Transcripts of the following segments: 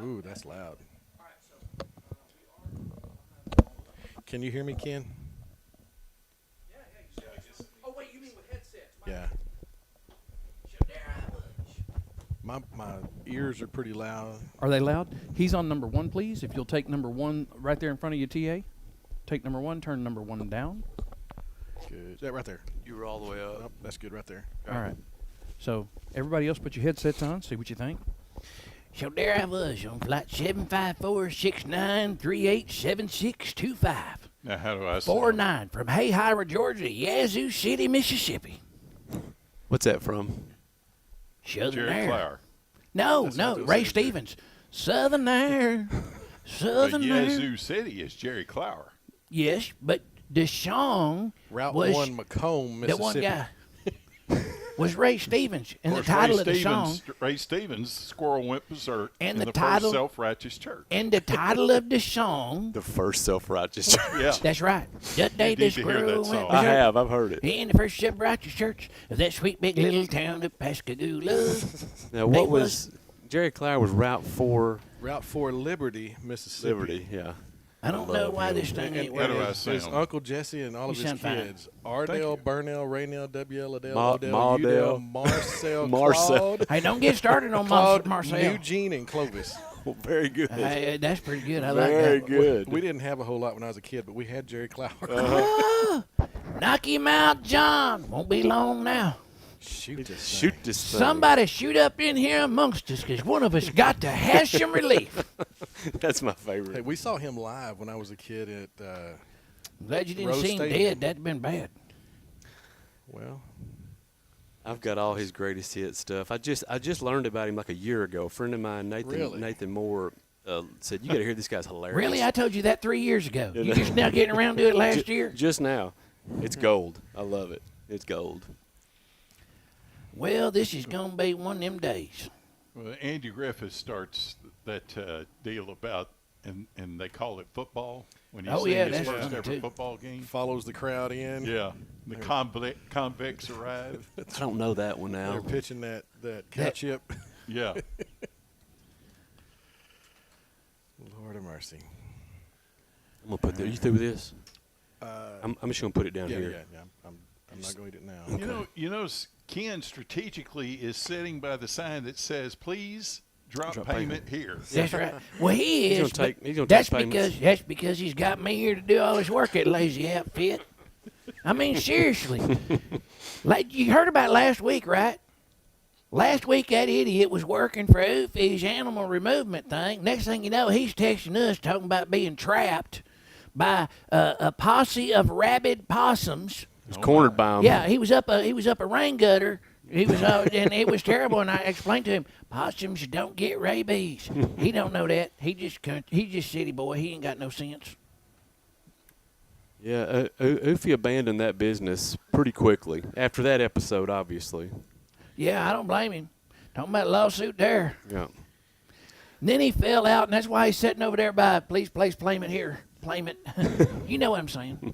Ooh, that's loud. Can you hear me, Ken? Oh, wait, you mean with headsets? Yeah. My ears are pretty loud. Are they loud? He's on number 1, please. If you'll take number 1 right there in front of you, TA. Take number 1, turn number 1 down. Good. Is that right there? You were all the way up. Nope, that's good right there. All right. So, everybody else put your headsets on, see what you think. So there I was on flight 754-6938-7625. Now, how do I say 49 from Hayhira, Georgia to Yazoo City, Mississippi. What's that from? Southern Jerry Air. Clower. No, That's no, what they'll Ray say, Stevens. Southern Air. But Southern Air. Yazoo City is Jerry Clower. Yes, but Deshaun Route was 1, Macomb, the Mississippi. one guy was Ray Stevens, and the Of course, title Ray of the Stevens, song, Ray Stevens, Squirrel Went Berserk, And in the the title- first self-righteous church. and the title of the song. The first self-righteous church. Yeah. That's right. That day You the need to hear that squirrel song. went I berserk. have. I've heard it. In the first self-righteous church of that sweet big little town of Pascagoula. Now, They what was Jerry Clower was Route 4 Route 4, Liberty, Mississippi. Liberty? Yeah. I don't know love why him. this thing ain't How do I working. His sound? Uncle Jesse and all of You his sound fine. kids. Ardell, Burnell, Raynell, W.L., Adele, Ma- Odell, Maudell. Udell, Marcel, Marcel. Claude, Hey, don't get started on Claude, Marcel. Eugene, and Clovis. Well, very good. Hey, that's pretty good. I like Very that. good. We didn't have a whole lot when I was a kid, but we had Jerry Clower. Knock him out, John. Won't be long now. Shoot this Shoot thing. this thing. Somebody shoot up in here amongst us, because one of us got to have some relief. That's my favorite. Hey, we saw him live when I was a kid at, Glad you didn't Rose see him Stadium. dead. That'd been bad. well, I've got all his greatest hit stuff. I just learned about him like a year ago. A friend of mine, Really? Nathan Moore, said, "You got to hear this guy's hilarious." Really? I told you that 3 years ago. Yeah, You no. just now getting around to it last year? Just now. It's gold. I love it. It's gold. Well, this is going to be one of them days. Well, Andy Griffith starts that deal about, and they call it football, when he's Oh, seen yeah, his that's first funny, ever too. football game. follows the crowd in. Yeah, the convicts arrive. I don't know that one They're now. pitching that cow chip. Yeah. Lord of mercy. I'm gonna put that. You through with this? Uh, I'm just gonna put it down yeah, here. yeah. I'm not going to eat it now. You know, Ken strategically is sitting by the sign that says, "Please drop Drop payment here." That's right. Well, he He's is. gonna take- but he's gonna that's take payments. because he's got me here to do all his work at Lazy Outfit. I mean, seriously. Like you heard about last week, right? Last week that idiot was working for Oofy's animal removement thing. Next thing you know, he's texting us talking about being trapped by a posse of rabid possums. He's cornered by him. Yeah, he was up a rain gutter. He was and it was terrible. And I explained to him, possums don't get rabies. He don't know that. He just city boy. He ain't got no sense. Yeah, Oofy abandoned that business pretty quickly after that episode, obviously. Yeah, I don't blame him. Talking about a lawsuit there. Yeah. And then he fell out, and that's why he's sitting over there by please place claim it here. Claim it. You know what I'm saying.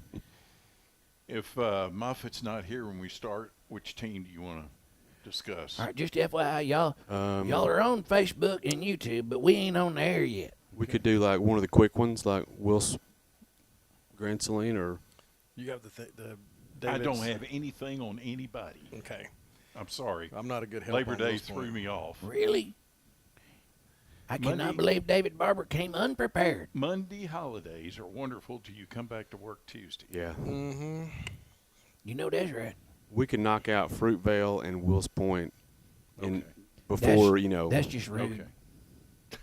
If Moffat's not here when we start, which team do you want to discuss? All right, just FYI, y'all are on Facebook and YouTube, but we ain't on the air yet. We could do like one of the quick ones, like Will's Granceline, or You got the I David's- don't have anything on anybody. Okay. I'm sorry. I'm not a good help Labor on Day those threw points. me off. Really? I cannot Monday- believe David Barber came unprepared. Monday holidays are wonderful till you come back to work Tuesday. yeah, Mm-hmm. You know that's right. we could knock out Fruitvale and Will's Point, in Okay. before That's just rude. Okay.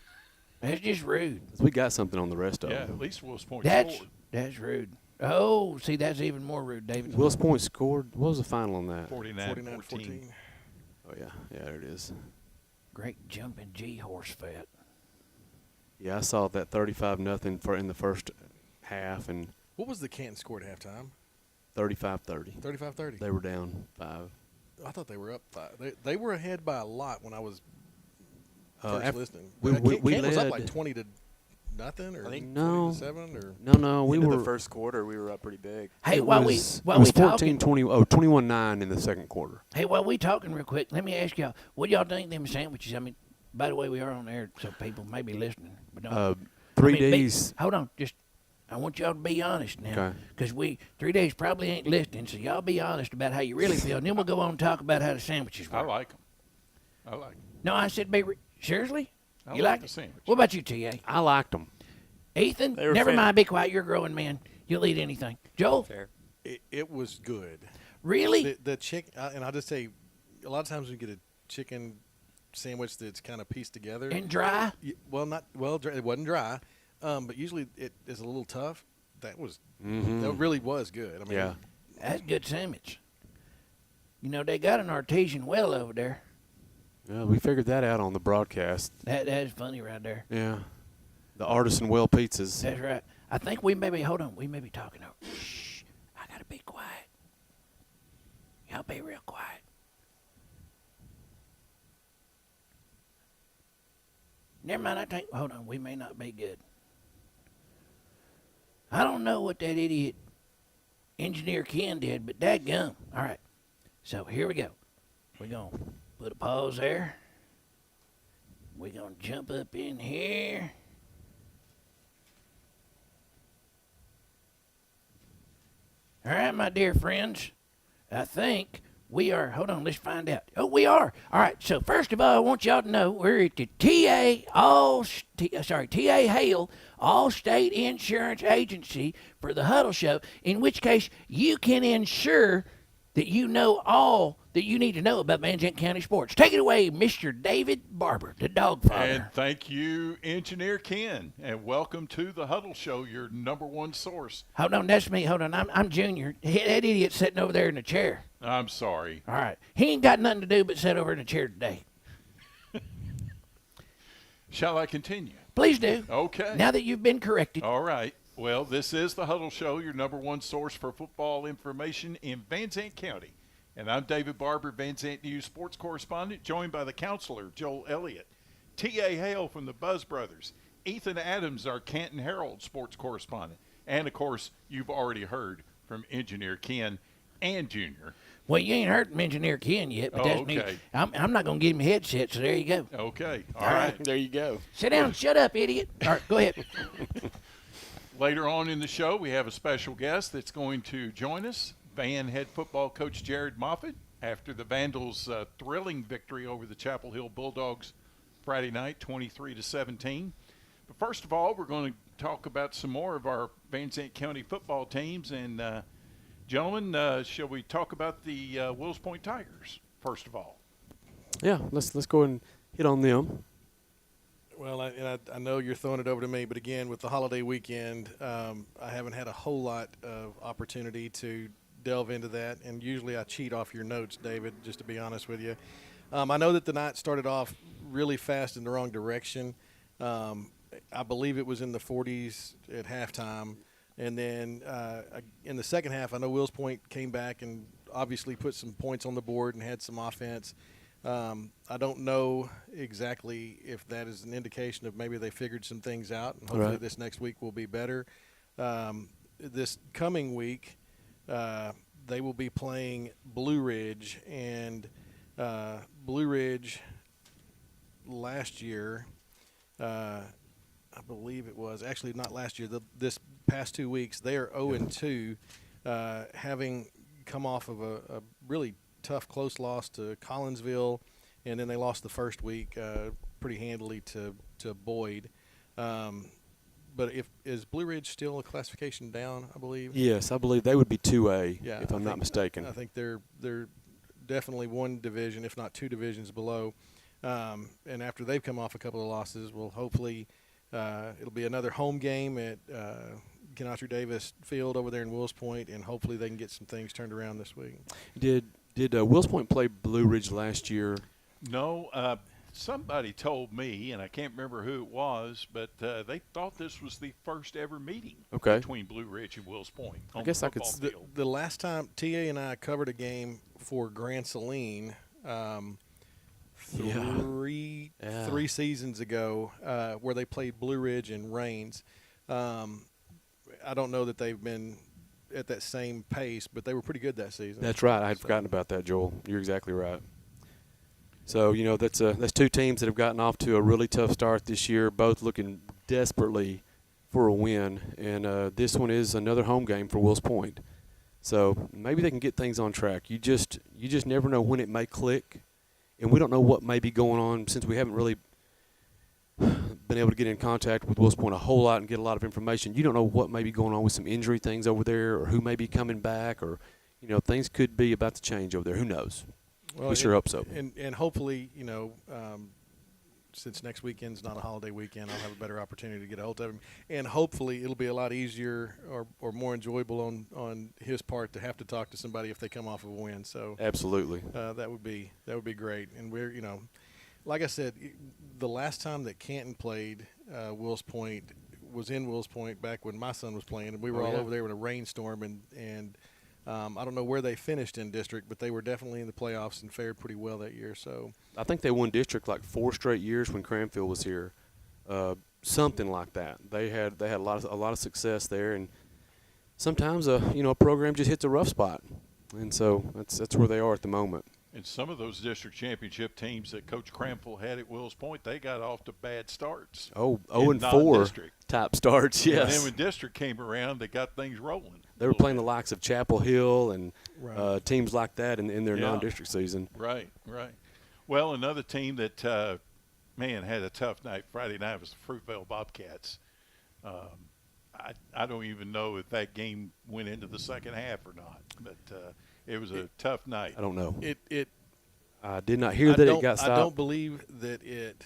That's just rude. we got something on the rest of Yeah, them. at least Will's Point That's scored. rude. Oh, see, that's even more rude, David. Will's Point scored. What was the final on that? 49-14. Oh yeah, there it is. Great jumping G-horse fat. Yeah, I saw that 35-0 for in the first half and What was the Canton score at halftime? 35-30. 35-30. They were down 5. I thought they were up 5. They were ahead by a lot when I was first After- listening. we Canton was led- up like 20-9 nothing, or I think- 20-7, or No, we Into were the first quarter, we were up pretty big. Hey, it while was 14, 21-9 in the second quarter. Hey, while we talking real quick, let me ask y'all, what y'all think of them sandwiches? I mean, by the way, we are on air, so people may be listening. But don't, 3Ds. hold on, I want y'all to be honest now. Okay. Because 3 days probably ain't listening, so y'all be honest about how you really feel, and then we'll go on and talk about how the sandwiches I work. like them. I like 'em. No, I said seriously? I You like like the it? sandwich. What about you, T.A.? I liked them. Ethan? They were Never fan- mind, be quiet. You're a growing man. You'll eat anything. Joel? Fair. it was good. Really? The chicken, and I'll just say, a lot of times we get a chicken sandwich that's kind of pieced together. And dry? It wasn't dry, but usually it is a little tough. That Mm-hmm. that really was good. I mean, Yeah. That's good sandwich. You know, they got an artesian well over there. Yeah, we figured that out on the broadcast. That is funny right there. Yeah. The artisan well pizzas. That's right. I think we may be talking over. Shh. I got to be quiet. Y'all be real quiet. Never mind, hold on, we may not be good. I don't know what that idiot engineer Ken did, but dadgum. All right, so here we go. We're going to put a pause there. We're going to jump up in here. All right, my dear friends, I think we are. Hold on, let's find out. Oh, we are. All right. So first of all, I want y'all to know we're at the TA Hale All-State Insurance Agency for the Huddle Show. In which case, you can ensure that you know all that you need to know about Van Zandt County sports. Take it away, Mr. David Barber, the dog father. And thank you, Engineer Ken, and welcome to the Huddle Show, your #1 source. Hold on, that's me. Hold on, I'm Junior. That idiot's sitting over there in the chair. I'm sorry. All right. He ain't got nothing to do but sit over in the chair today. Shall I continue? Please do. Okay. Now that you've been corrected. All right. Well, this is the Huddle Show, your #1 source for football information in Van Zandt County. And I'm David Barber, Van Zandt News sports correspondent, joined by the counselor, Joel Elliott, T.A. Hale from the Buzz Brothers, Ethan Adams, our Canton Herald sports correspondent, and, of course, you've already heard from Engineer Ken and Junior. Well, you ain't heard from Engineer Ken yet, but that's me. Okay. I'm not going to give him a headset, so there you go. Okay. All All right. right. There you go. Sit down. Shut up, idiot. All right, go ahead. Later on in the show, we have a special guest that's going to join us, Van head football coach Jared Moffitt, after the Vandals' thrilling victory over the Chapel Hill Bulldogs Friday night, 23-17. But first of all, we're going to talk about some more of our Van Zandt County football teams. And, gentlemen, shall we talk about the Wills Point Tigers first of all? Yeah, let's go ahead and hit on them. Well, I know you're throwing it over to me, but again, with the holiday weekend, I haven't had a whole lot of opportunity to delve into that. And usually I cheat off your notes, David, just to be honest with you. I know that the night started off really fast in the wrong direction. I believe it was in the 40s at halftime. And then in the second half, I know Wills Point came back and obviously put some points on the board and had some offense. I don't know exactly if that is an indication of maybe they figured some things out, and hopefully Right. this next week will be better. This coming week, they will be playing Blue Ridge, and Blue Ridge last year, I believe it was actually not last year. This past 2 weeks, they are 0-2, having come off of a really tough, close loss to Collinsville, and then they lost the first week pretty handily to Boyd. But is Blue Ridge still a classification down, I believe? Yes, I believe they would be 2A, Yeah, if I'm not mistaken. I think they're definitely one division, if not two divisions below. And after they've come off a couple of losses, well, hopefully it'll be another home game at Kenotry Davis Field over there in Wills Point, and hopefully they can get some things turned around this week. Did Wills Point play Blue Ridge last year? No, somebody told me, and I can't remember who it was, but they thought this was the first ever meeting between Blue Ridge and Wills Point. I guess I could The last time TA and I covered a game for Grand Saline Yeah. three seasons ago where they played Blue Ridge and Rains. I don't know that they've been at that same pace, but they were pretty good that season. That's right. I had forgotten about that, Joel. You're exactly right. So, that's two teams that have gotten off to a really tough start this year, both looking desperately for a win. And this one is another home game for Wills Point. So maybe they can get things on track. You just never know when it may click, and we don't know what may be going on since we haven't really been able to get in contact with Wills Point a whole lot and get a lot of information. You don't know what may be going on with some injury things over there, or who may be coming back, or things could be about to change over there. Who knows? Well, we sure hope so. And hopefully, since next weekend's not a holiday weekend, I'll have a better opportunity to get a hold of him. And hopefully it'll be a lot easier or more enjoyable on his part to have to talk to somebody if they come off of a win. So Absolutely. that would be great. And we're, like I said, the last time that Canton played Wills Point was in Wills Point back when my son was playing, and we were all over there with a rainstorm, and I don't know where they finished in district, but they were definitely in the playoffs and fared pretty well that year. So I think they won district like 4 straight years when Cranfield was here, something like that. They had a lot of success there, and sometimes a program just hits a rough spot, and so that's where they are at the moment. And some of those district championship teams that Coach Cranfield had at Wills Point, they got off to bad starts. 0-4 type starts, yes. And then when district came around, they got things rolling. They were playing the likes of Chapel Hill and Right. teams like that in their non-district season. Right. Well, another team that, had a tough night Friday night was the Fruitvale Bobcats. I don't even know if that game went into the second half or not, but it was a tough night. I don't know. it I did not hear that it got stopped. I don't believe that it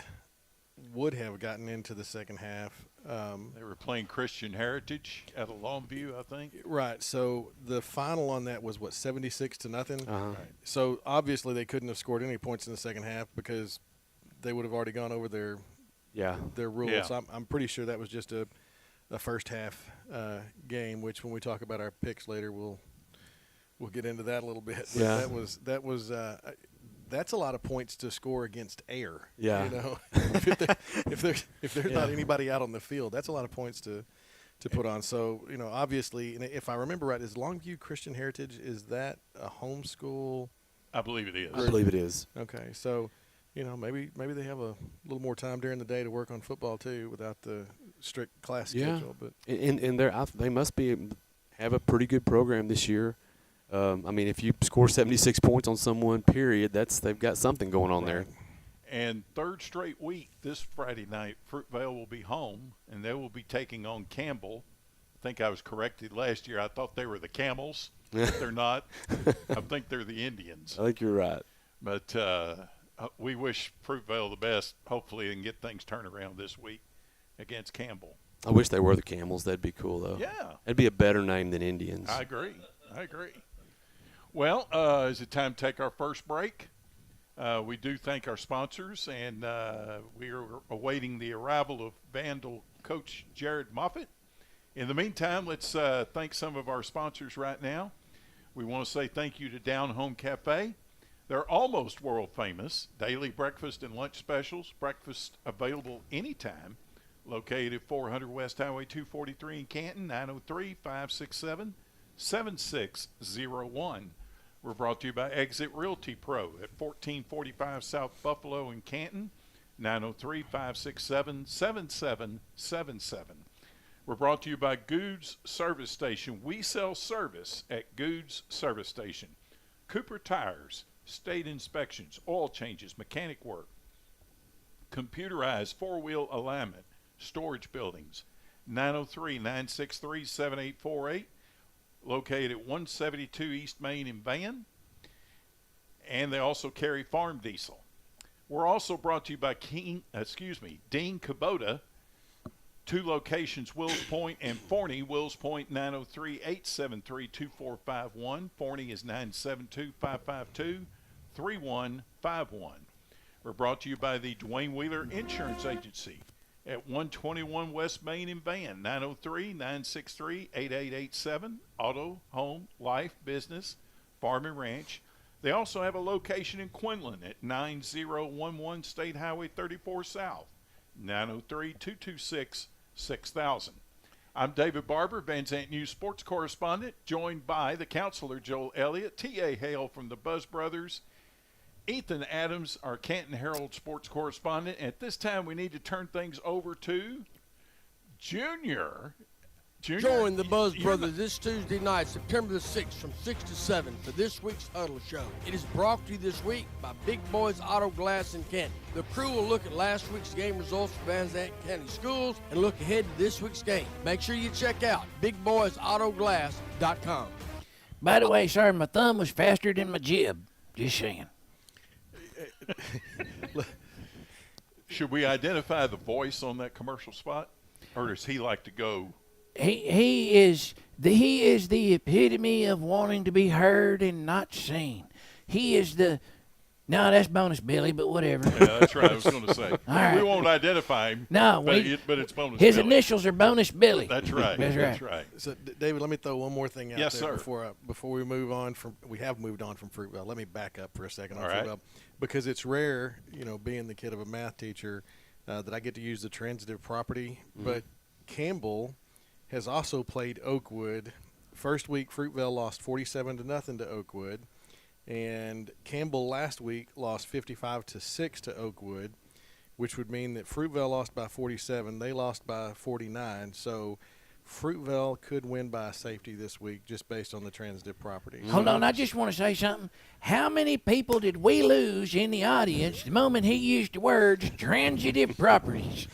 would have gotten into the second half. They were playing Christian Heritage at a Longview, I think. Right. So the final on that was 76-0. Uh-huh. Right. So obviously they couldn't have scored any points in the second half because they would have already gone over their rules. Yeah. I'm pretty sure that was just a first half game. Which when we talk about our picks later, we'll get into that a little bit. But Yeah. that was. That's a lot of points to score against air. Yeah. If there's not anybody out on the field, that's a lot of points to put on. So obviously, and if I remember right, is Longview Christian Heritage, is that a homeschool? I believe it is. I believe it is. Okay, so maybe they have a little more time during the day to work on football too, without the strict class schedule. But and they must have a pretty good program this year. If you score 76 points on someone, period, they've got something going on there. And third straight week, this Friday night, Fruitvale will be home, and they will be taking on Campbell. I think I was corrected last year. I thought they were the Camels. They're not. I think they're the Indians. I think you're right. But we wish Fruitvale the best. Hopefully they can get things turned around this week against Campbell. I wish they were the Camels. That'd be cool, though. Yeah. That'd be a better name than Indians. I agree. Well, is it time to take our first break? We do thank our sponsors, and we are awaiting the arrival of Vandal coach Jared Moffitt. In the meantime, let's thank some of our sponsors right now. We want to say thank you to Down Home Cafe. They're almost world famous. Daily breakfast and lunch specials. Breakfast available anytime. Located 400 West Highway 243 in Canton, 903-567-7601. We're brought to you by Exit Realty Pro at 1445 South Buffalo in Canton, 903-567-7777. We're brought to you by Goods Service Station. We sell service at Goods Service Station. Cooper Tires, state inspections, oil changes, mechanic work, computerized four-wheel alignment, storage buildings, 903-963-7848. Located at 172 East Main in Van, and they also carry farm diesel. We're also brought to you by Dean Kubota, 2 locations, Wills Point and Forney. Wills Point 903-873-2451. Forney is 972-552-3151. We're brought to you by the Dwayne Wheeler Insurance Agency at 121 West Main in Van, 903-963-8887. Auto, home, life, business, farm and ranch. They also have a location in Quinlan at 9011 State Highway 34 South, 903-226-6000. I'm David Barber, Van Zant News sports correspondent, joined by the counselor Joel Elliott, T.A. Hale from the Buzz Brothers, Ethan Adams, our Canton Herald sports correspondent. At this time, we need to turn things over to Junior. Join the Buzz Brothers this Tuesday night, September the 6th from 6 to 7 for this week's Huddle Show. It is brought to you this week by Big Boys Auto Glass in Canton. The crew will look at last week's game results for Van Zant County Schools and look ahead to this week's game. Make sure you check out BigBoysAutoGlass.com. By the way, sir, my thumb was faster than my jib. Just saying. Should we identify the voice on that commercial spot? Or does he like to go? He is the epitome of wanting to be heard and not seen. He is the no, that's Bonus Billy, but whatever. Yeah, that's right. I was going to say. Right. We won't identify him. No, but it's Bonus his Billy. initials are Bonus Billy. That's right. That's right. So, David, let me throw one more thing out Yes, there sir. before we move on from. We have moved on from Fruitvale. Let me back up for a second on All right. Fruitvale, because it's rare, being the kid of a math teacher, that I get to use the transitive property. But Campbell has also played Oakwood. First week, Fruitvale lost 47-0 to Oakwood, and Campbell last week lost 55-6 to Oakwood, which would mean that Fruitvale lost by 47. They lost by 49. So Fruitvale could win by a safety this week just based on the transitive property. Hold on, I just want to say something. How many people did we lose in the audience the moment he used the words transitive properties?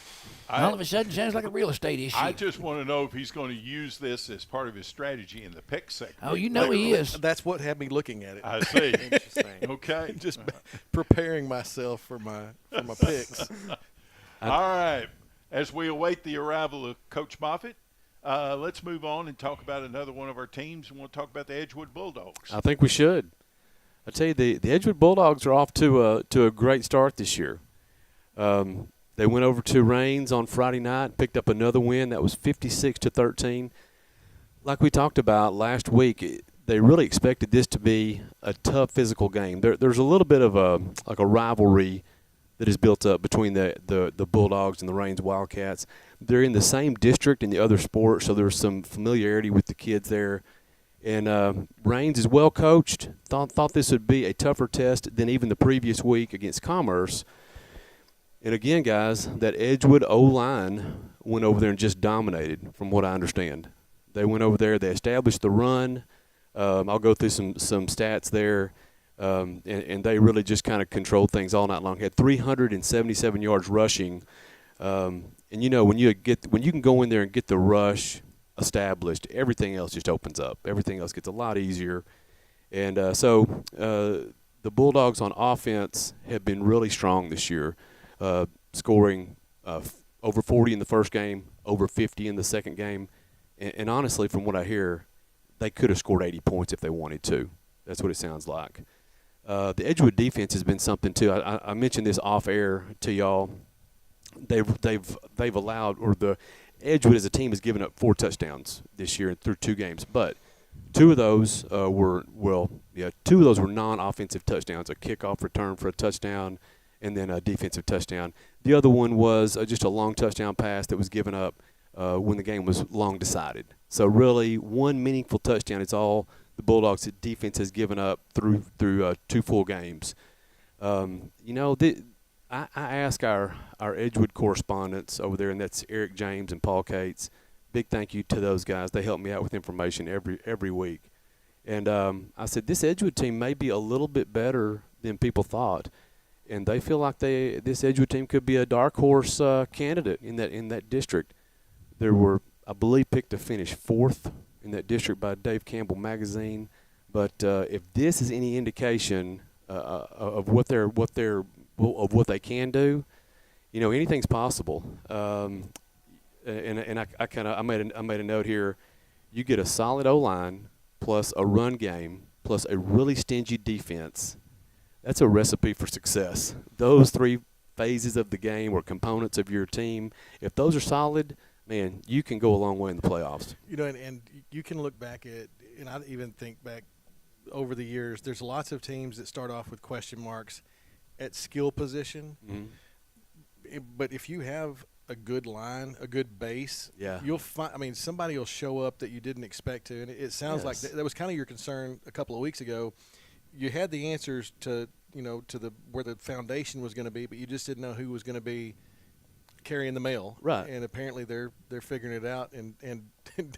All of a sudden, sounds like a real estate issue. I just want to know if he's going to use this as part of his strategy in the pick segment. Oh, you know he is. That's what had me looking at it. I see. Interesting. Okay. Just preparing myself for my picks. All right. As we await the arrival of Coach Moffitt, let's move on and talk about another one of our teams. We want to talk about the Edgewood Bulldogs. I think we should. I tell you, the Edgewood Bulldogs are off to a great start this year. They went over to Raines on Friday night, picked up another win. That was 56-13. Like we talked about last week, they really expected this to be a tough physical game. There's a little bit of a rivalry that is built up between the Bulldogs and the Raines Wildcats. They're in the same district in the other sport, so there's some familiarity with the kids there. And Raines is well coached. Thought this would be a tougher test than even the previous week against Commerce. And again, guys, that Edgewood O-line went over there and just dominated, from what I understand. They went over there, they established the run. I'll go through some stats there. And they really just kind of controlled things all night long. Had 377 yards rushing. And when you can go in there and get the rush established, everything else just opens up. Everything else gets a lot easier. And so the Bulldogs on offense have been really strong this year. Scoring over 40 in the first game, over 50 in the second game. And honestly, from what I hear, they could have scored 80 points if they wanted to. That's what it sounds like. The Edgewood defense has been something, too. I mentioned this off-air to y'all. They've allowed, or the Edgewood as a team has given up 4 touchdowns this year through 2 games. But 2 of those were non-offensive touchdowns, a kickoff return for a touchdown and then a defensive touchdown. The other one was just a long touchdown pass that was given up when the game was long decided. So really, one meaningful touchdown is all the Bulldogs' defense has given up through 2 full games. I ask our Edgewood correspondents over there, and that's Eric James and Paul Cates. Big thank you to those guys. They help me out with information every week. And I said, this Edgewood team may be a little bit better than people thought. And they feel like this Edgewood team could be a dark horse candidate in that district. They were, I believe, picked to finish 4th in that district by Dave Campbell magazine. But if this is any indication of what they can do, anything's possible. And I made a note here. You get a solid O-line plus a run game plus a really stingy defense. That's a recipe for success. Those 3 phases of the game or components of your team, if those are solid, man, you can go a long way in the playoffs. And you can look back at, and I even think back over the years, there's lots of teams that start off with question marks at skill position. But if you have a good line, a good base, you'll find. I mean, somebody will show up that you didn't expect to, and it sounds like that was kind of your concern a couple of weeks ago. You had the answers to the where the foundation was going to be, but you just didn't know who was going to be carrying the mail. Right. And apparently they're figuring it out and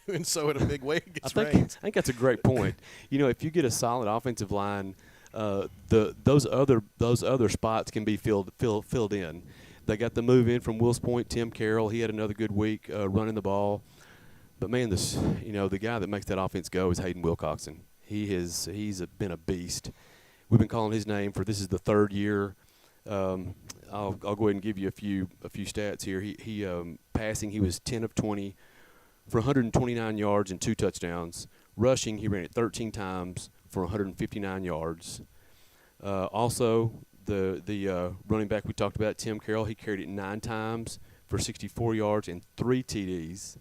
doing so in a big way against I Reigns. think that's a great point. If you get a solid offensive line, those other spots can be filled in. They got the move in from Wills Point, Tim Carroll. He had another good week running the ball. But man, the guy that makes that offense go is Hayden Wilcoxon. He's been a beast. We've been calling his name for this is the third year. I'll go ahead and give you a few stats here. He passing, he was 10 of 20 for 129 yards and 2 touchdowns. Rushing, he ran it 13 times for 159 yards. Also, the running back we talked about, Tim Carroll, he carried it 9 times for 64 yards and 3 TDs.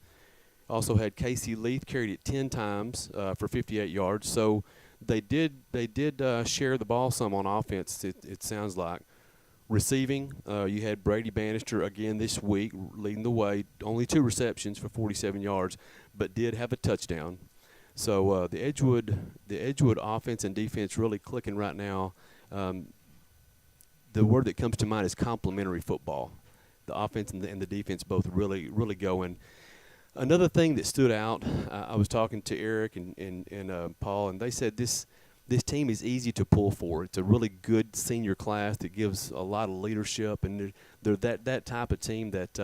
Also had Casey Leith carried it 10 times for 58 yards. So they did share the ball some on offense. It sounds like. Receiving, you had Brady Bannister again this week leading the way. Only 2 receptions for 47 yards, but did have a touchdown. So the Edgewood offense and defense really clicking right now. The word that comes to mind is complementary football. The offense and the defense both really going. Another thing that stood out, I was talking to Eric and Paul, and they said this team is easy to pull for. It's a really good senior class that gives a lot of leadership, and they're that type of team that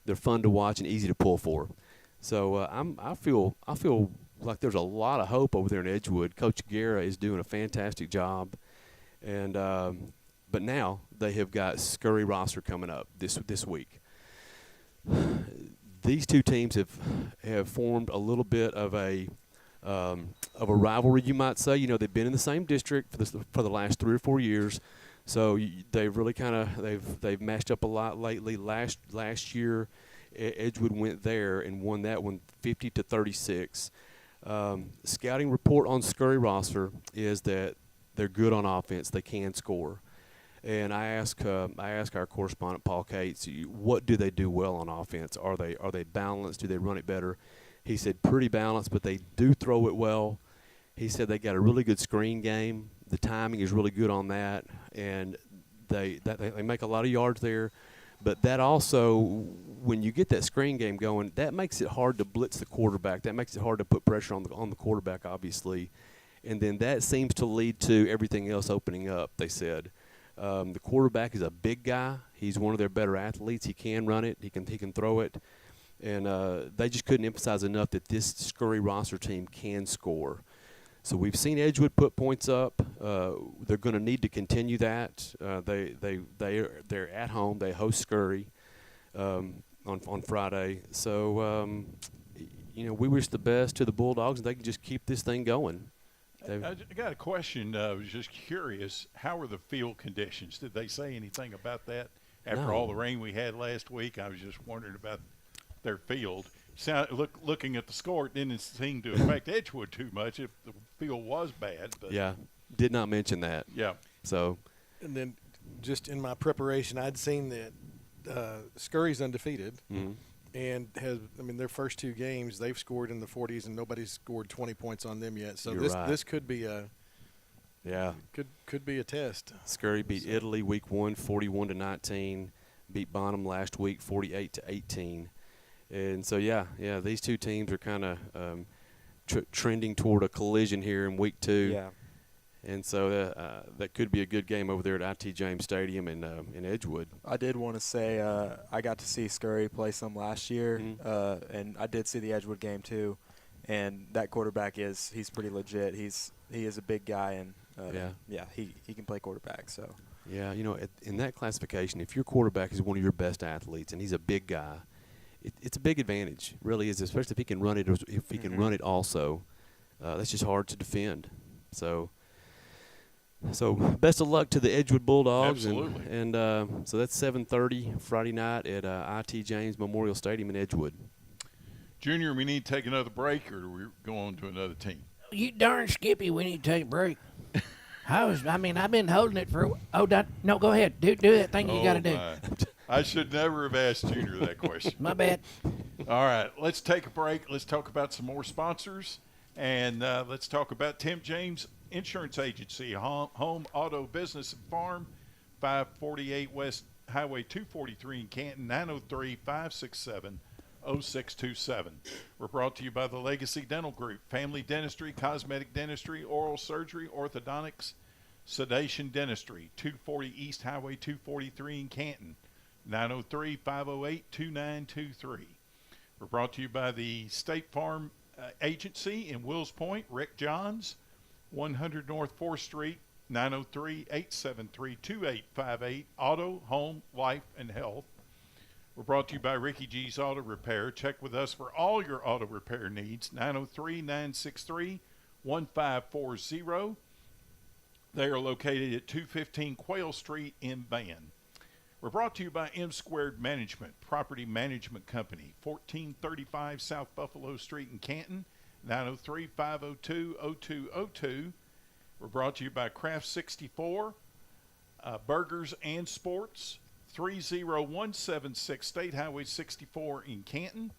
they're fun to watch and easy to pull for. So I feel like there's a lot of hope over there in Edgewood. Coach Guerra is doing a fantastic job, and but now they have got Scurry-Rosser coming up this week. These two teams have formed a little bit of a rivalry, you might say. They've been in the same district for the last 3 or 4 years, so they've really they've matched up a lot lately. Last year, Edgewood went there and won that one 50-36. Scouting report on Scurry-Rosser is that they're good on offense. They can score. And I ask our correspondent Paul Cates, what do they do well on offense? Are they balanced? Do they run it better? He said pretty balanced, but they do throw it well. He said they got a really good screen game. The timing is really good on that, and they make a lot of yards there. But that also, when you get that screen game going, that makes it hard to blitz the quarterback. That makes it hard to put pressure on the quarterback, obviously. And then that seems to lead to everything else opening up, they said. The quarterback is a big guy. He's one of their better athletes. He can run it. He can throw it. And they just couldn't emphasize enough that this Scurry-Rosser team can score. So we've seen Edgewood put points up. They're going to need to continue that. They're at home. They host Scurry on Friday. So we wish the best to the Bulldogs, and they can just keep this thing going. I got a question. I was just curious. How were the field conditions? Did they say anything about that after all the rain we had last week? I was just wondering about their field. Looking at the score, it didn't seem to affect Edgewood too much if the field was bad. But yeah, did not mention that. Yeah. So. And then just in my preparation, I'd seen that Scurry's undefeated. Mm-hmm. And their first 2 games, they've scored in the 40s, and nobody's scored 20 points on them yet. So this could be could be a test. Scurry beat Italy week 1, 41-19. Beat Bonham last week, 48-18. And so these two teams are kind of trending toward a collision here in week 2. Yeah. And so that could be a good game over there at IT James Stadium in Edgewood. I did want to say I got to see Scurry play some last year, Mm-hmm. and I did see the Edgewood game too. And that quarterback he's pretty legit. He is a big guy, and he can play quarterback. So yeah, in that classification, if your quarterback is one of your best athletes and he's a big guy, it's a big advantage. Really is, especially if he can run it. If he can run it also, that's just hard to defend. So best of luck to the Edgewood Bulldogs. Absolutely. And so that's 7:30 Friday night at IT James Memorial Stadium in Edgewood. Junior, we need to take another break, or do we go on to another team? You darn Skippy, we need to take a break. I've been holding it for. No, go ahead. Do that thing you got to do. My. I should never have asked Junior that question. My bad. All right, let's take a break. Let's talk about some more sponsors, and let's talk about Tim James Insurance Agency, Home, Auto, Business, and Farm, 548 West Highway 243 in Canton, 903-567-0627. We're brought to you by the Legacy Dental Group, family dentistry, cosmetic dentistry, oral surgery, orthodontics, sedation dentistry, 240 East Highway 243 in Canton, 903-508-2923. We're brought to you by the State Farm Agency in Wills Point, Rick Johns, 100 North 4th Street, 903-873-2858, Auto, Home, Life, and Health. We're brought to you by Ricky G's Auto Repair. Check with us for all your auto repair needs, 903-963-1540. They are located at 215 Quail Street in Van. We're brought to you by M Squared Management, Property Management Company, 1435 South Buffalo Street in Canton, 903-502-0202. We're brought to you by Craft 64, Burgers and Sports, 30176 State Highway 64 in Canton.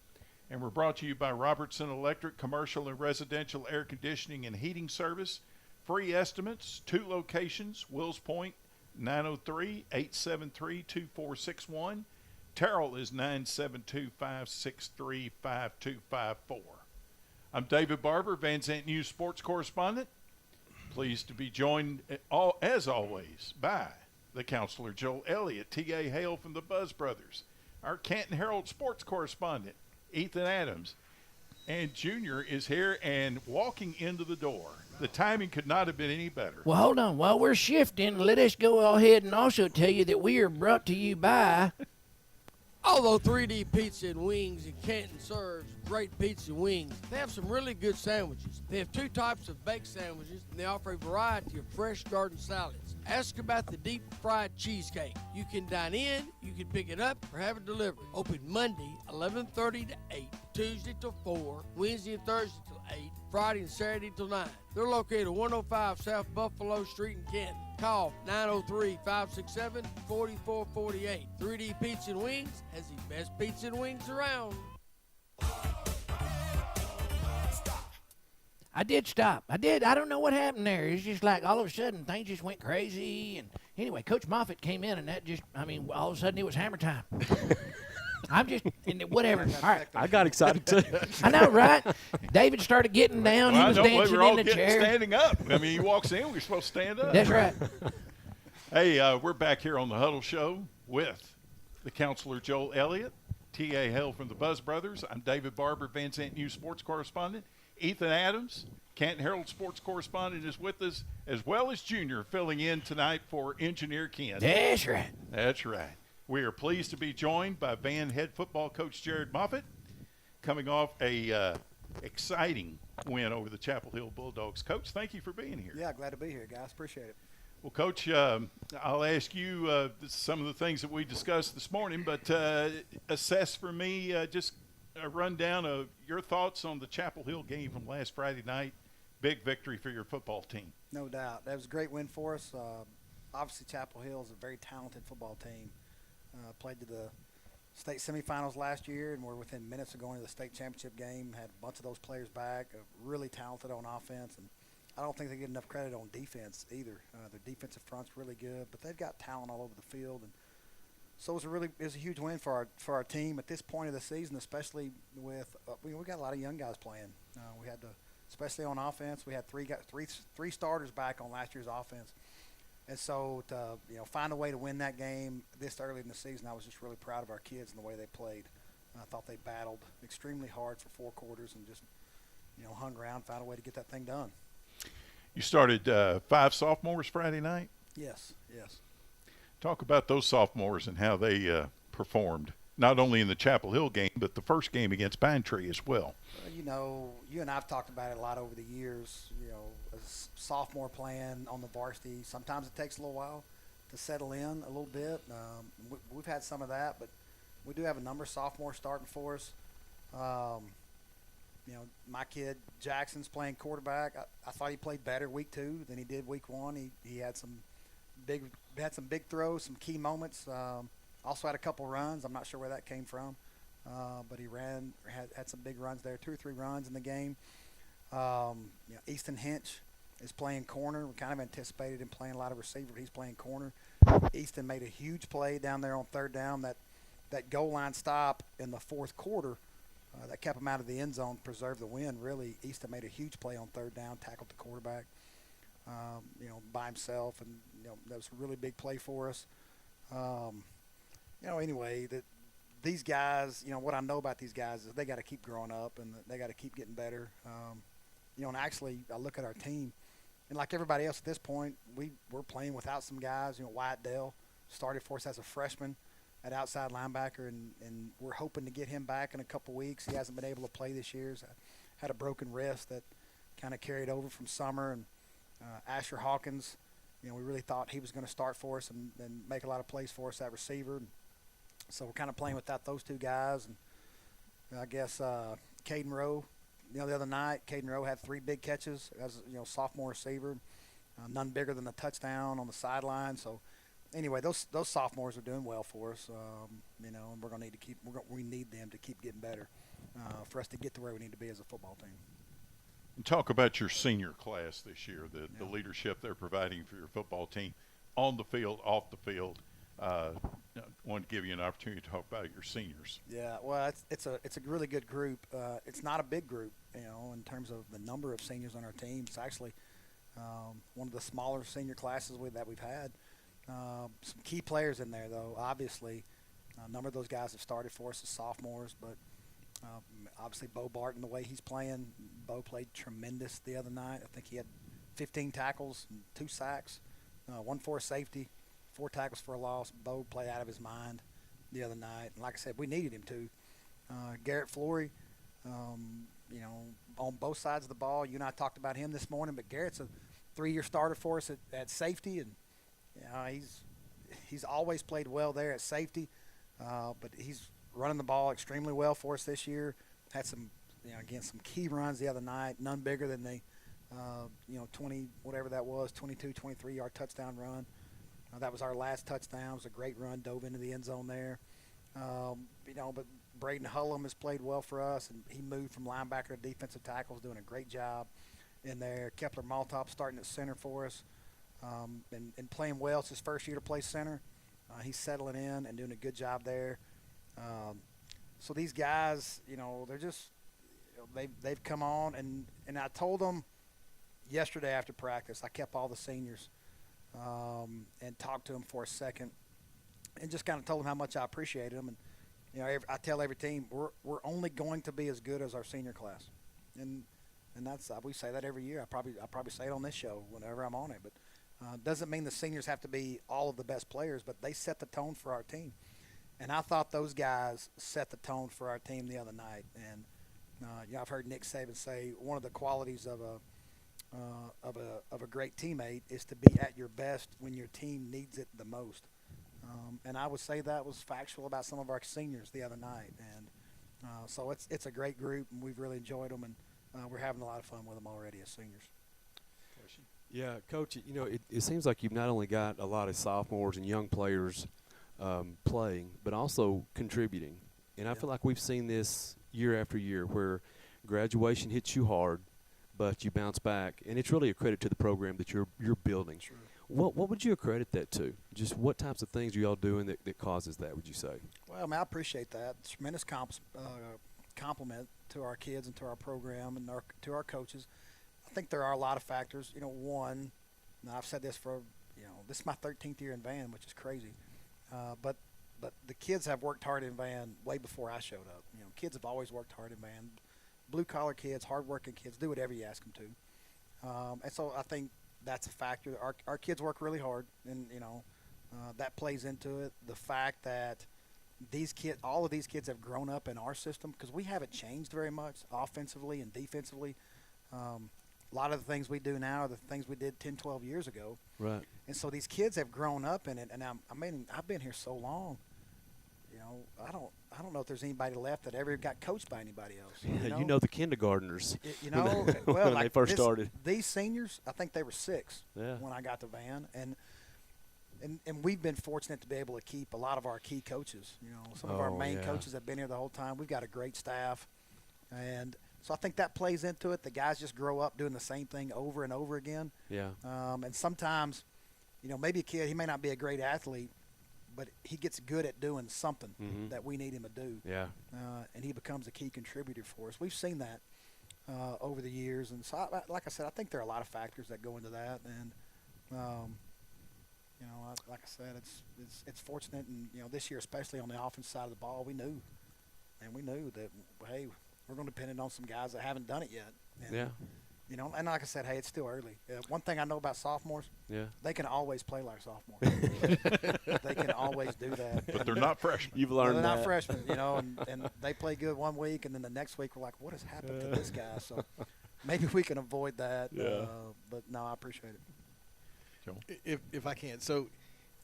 And we're brought to you by Robertson Electric, Commercial and Residential Air Conditioning and Heating Service. Free estimates, 2 locations, Wills Point, 903-873-2461. Terrell is 972-563-5254. I'm David Barber, Van Zant News sports correspondent. Pleased to be joined, as always, by the Counselor Joel Elliott, T.A. Hale from the Buzz Brothers, our Canton Herald sports correspondent, Ethan Adams, and Junior is here and walking into the door. The timing could not have been any better. Well, hold on. While we're shifting, let us go ahead and also tell you that we are brought to you by. Although 3D Pizza and Wings in Canton serves great pizza and wings, they have some really good sandwiches. They have 2 types of baked sandwiches, and they offer a variety of fresh garden salads. Ask about the deep fried cheesecake. You can dine in, you can pick it up, or have it delivered. Open Monday, 11:30 to 8, Tuesday till 4, Wednesday and Thursday till 8, Friday and Saturday till 9. They're located at 105 South Buffalo Street in Canton. Call 903-567-4448. 3D Pizza and Wings has the best pizza and wings around. I did stop. I don't know what happened there. It's just like all of a sudden things just went crazy. And anyway, Coach Moffitt came in, and that just, all of a sudden it was hammer time. Whatever. All right. I got excited too. I know, right? David started getting down. Well, he was dancing we're all in the chair. standing up. He walks in, we're supposed to stand up. That's right. Hey, we're back here on the Huddle Show with the Counselor Joel Elliott, T.A. Hale from the Buzz Brothers. I'm David Barber, Van Zant News sports correspondent. Ethan Adams, Canton Herald sports correspondent, is with us, as well as Junior, filling in tonight for Engineer Ken. That's right. That's right. We are pleased to be joined by Van head football coach Jared Moffitt, coming off a exciting win over the Chapel Hill Bulldogs. Coach, thank you for being here. Yeah, glad to be here, guys. Appreciate it. Well, Coach, I'll ask you some of the things that we discussed this morning, but assess for me just a rundown of your thoughts on the Chapel Hill game from last Friday night. Big victory for your football team. No doubt. That was a great win for us. Obviously, Chapel Hill is a very talented football team. Played to the state semifinals last year, and we're within minutes of going to the state championship game. Had a bunch of those players back, really talented on offense, and I don't think they get enough credit on defense either. Their defensive front's really good, but they've got talent all over the field, and so it was a huge win for our team at this point of the season, especially with we got a lot of young guys playing. We had especially on offense, we had three starters back on last year's offense. And so to find a way to win that game this early in the season, I was just really proud of our kids and the way they played. I thought they battled extremely hard for 4 quarters and just hung around, found a way to get that thing done. You started 5 sophomores Friday night? Yes. Talk about those sophomores and how they performed, not only in the Chapel Hill game, but the first game against Pine Tree as well. You and I have talked about it a lot over the years. As sophomore playing on the varsity, sometimes it takes a little while to settle in a little bit. We've had some of that, but we do have a number of sophomores starting for us. My kid Jackson's playing quarterback. I thought he played better week 2 than he did week 1. He had some big throws, some key moments. Also had a couple runs. I'm not sure where that came from, but he had some big runs there, 2 or 3 runs in the game. Easton Hinch is playing corner. We kind of anticipated him playing a lot of receiver. He's playing corner. Easton made a huge play down there on 3rd down. That goal line stop in the 4th quarter that kept him out of the end zone, preserved the win. Really, Easton made a huge play on 3rd down, tackled the quarterback, by himself, and that was a really big play for us. Anyway, these guys, what I know about these guys is they got to keep growing up and they got to keep getting better. And actually, I look at our team, and like everybody else at this point, we're playing without some guys. Wyatt Dell started for us as a freshman at outside linebacker, and we're hoping to get him back in a couple weeks. He hasn't been able to play this year. He's had a broken wrist that kind of carried over from summer. And Asher Hawkins, we really thought he was going to start for us and make a lot of plays for us at receiver. So we're kind of playing without those 2 guys. And I guess Caden Rowe, the other night, Caden Rowe had 3 big catches as sophomore receiver, none bigger than a touchdown on the sideline. So anyway, those sophomores are doing well for us, and we're going to need to we need them to keep getting better for us to get to where we need to be as a football team. And talk about your senior class this year, the leadership they're providing for your football team on the field, off the field. I wanted to give you an opportunity to talk about your seniors. Yeah, well, it's a really good group. It's not a big group, in terms of the number of seniors on our team. It's actually one of the smaller senior classes that we've had. Some key players in there, though. Obviously, a number of those guys have started for us as sophomores, but obviously Bo Barton, the way he's playing, Bo played tremendous the other night. I think he had 15 tackles and 2 sacks, 1 for a safety, 4 tackles for a loss. Bo played out of his mind the other night. And like I said, we needed him to. Garrett Flory, on both sides of the ball. You and I talked about him this morning, but Garrett's a 3-year starter for us at safety, and he's always played well there at safety, but he's running the ball extremely well for us this year. Had some, some key runs the other night, none bigger than the, 20, whatever that was, 22, 23-yard touchdown run. That was our last touchdown. It was a great run, dove into the end zone there. But Braden Hullum has played well for us, and he moved from linebacker to defensive tackle, is doing a great job in there. Kepler Maltop starting at center for us. And playing well. It's his first year to play center. He's settling in and doing a good job there. So these guys, they're just they've come on, and I told them yesterday after practice. I kept all the seniors and talked to them for a second, and just kind of told them how much I appreciated them. And I tell every team we're only going to be as good as our senior class, and that's we say that every year. I probably say it on this show whenever I'm on it, but. Doesn't mean the seniors have to be all of the best players, but they set the tone for our team. And I thought those guys set the tone for our team the other night. And I've heard Nick Saban say one of the qualities of a great teammate is to be at your best when your team needs it the most. And I would say that was factual about some of our seniors the other night. And so it's a great group, and we've really enjoyed them, and we're having a lot of fun with them already as seniors. Yeah, Coach, it seems like you've not only got a lot of sophomores and young players playing, but also contributing. And I feel like we've seen this year after year where graduation hits you hard, but you bounce back. And it's really a credit to the program that you're building. Sure. What would you accredit that to? Just what types of things are y'all doing that causes that, would you say? Well, I appreciate that. It's a tremendous compliment to our kids and to our program and to our coaches. I think there are a lot of factors. One, and I've said this for, this is my 13th year in Van, which is crazy. But the kids have worked hard in Van way before I showed up. Kids have always worked hard in Van. Blue-collar kids, hard-working kids, do whatever you ask them to. And so I think that's a factor. Our kids work really hard, and, that plays into it. The fact that all of these kids have grown up in our system because we haven't changed very much offensively and defensively. A lot of the things we do now are the things we did 10, 12 years ago. Right. And so these kids have grown up in it. And I've been here so long. I don't know if there's anybody left that ever got coached by anybody else. You know the kindergartners. You know, well, when like they first started. These seniors, I think they were 6 Yeah. when I got to Van, and we've been fortunate to be able to keep a lot of our key coaches. You know, some of our main coaches have been here the whole time. We've got a great staff, and so I think that plays into it. The guys just grow up doing the same thing over and over again. Yeah. And sometimes, you know, maybe a kid, he may not be a great athlete, but he gets good at doing something that we need him to do. Yeah. And he becomes a key contributor for us. We've seen that over the years. And so, like I said, I think there are a lot of factors that go into that. And, you know, like I said, it's fortunate. And, you know, this year, especially on the offense side of the ball, we knew that, hey, we're going to depend on some guys that haven't done it yet. And, Yeah. You know, and like I said, hey, it's still early. One thing I know about sophomores, they can always play like sophomores. They can always do that. But they're not freshmen. You've learned they're that. not freshmen, you know, and they play good one week, and then the next week we're like, what has happened to this guy? So maybe we can avoid that. Yeah. But no, I appreciate it. If I can, so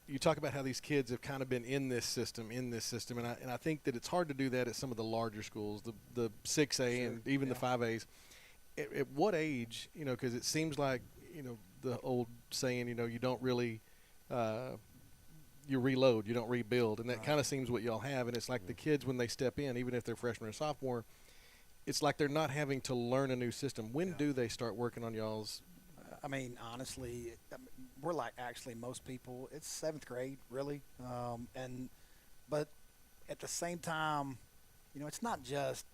you talk about how these kids have kind of been in this system, and I think that it's hard to do that at some of the larger schools, the 6A and even the 5As. At what age, you know, because it seems like, you know, the old saying, you know, you don't really you reload, you don't rebuild, and that kind of seems what y'all have. And it's like the kids, when they step in, even if they're freshman or sophomore, it's like they're not having to learn a new system. When do they start working on y'all's? I mean, honestly, we're like actually most people. It's 7th grade, really, but at the same time, you know, it's not just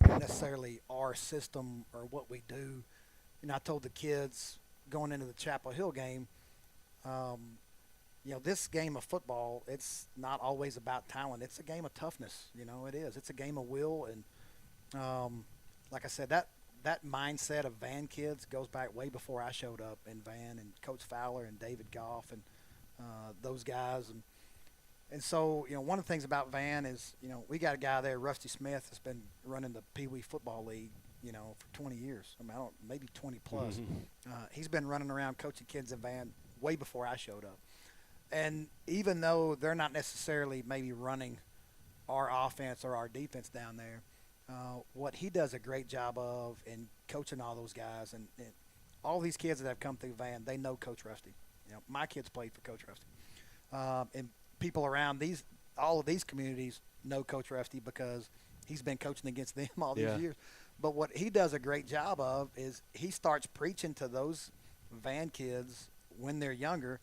necessarily our system or what we do. You know, I told the kids going into the Chapel Hill game, you know, this game of football, it's not always about talent. It's a game of toughness. You know, it is. It's a game of will. And like I said, that mindset of Van kids goes back way before I showed up in Van, and Coach Fowler and David Goff and those guys. And so, you know, one of the things about Van is, you know, we got a guy there, Rusty Smith, that's been running the Pee Wee Football League, you know, for 20 years. I mean, maybe 20 plus. He's been running around coaching kids in Van way before I showed up. And even though they're not necessarily maybe running our offense or our defense down there, what he does a great job of in coaching all those guys, and all these kids that have come through Van, they know Coach Rusty. You know, my kids played for Coach Rusty. And people around all of these communities know Coach Rusty because he's been coaching against them all these years. But what he does a great job of is he starts preaching to those Van kids when they're younger,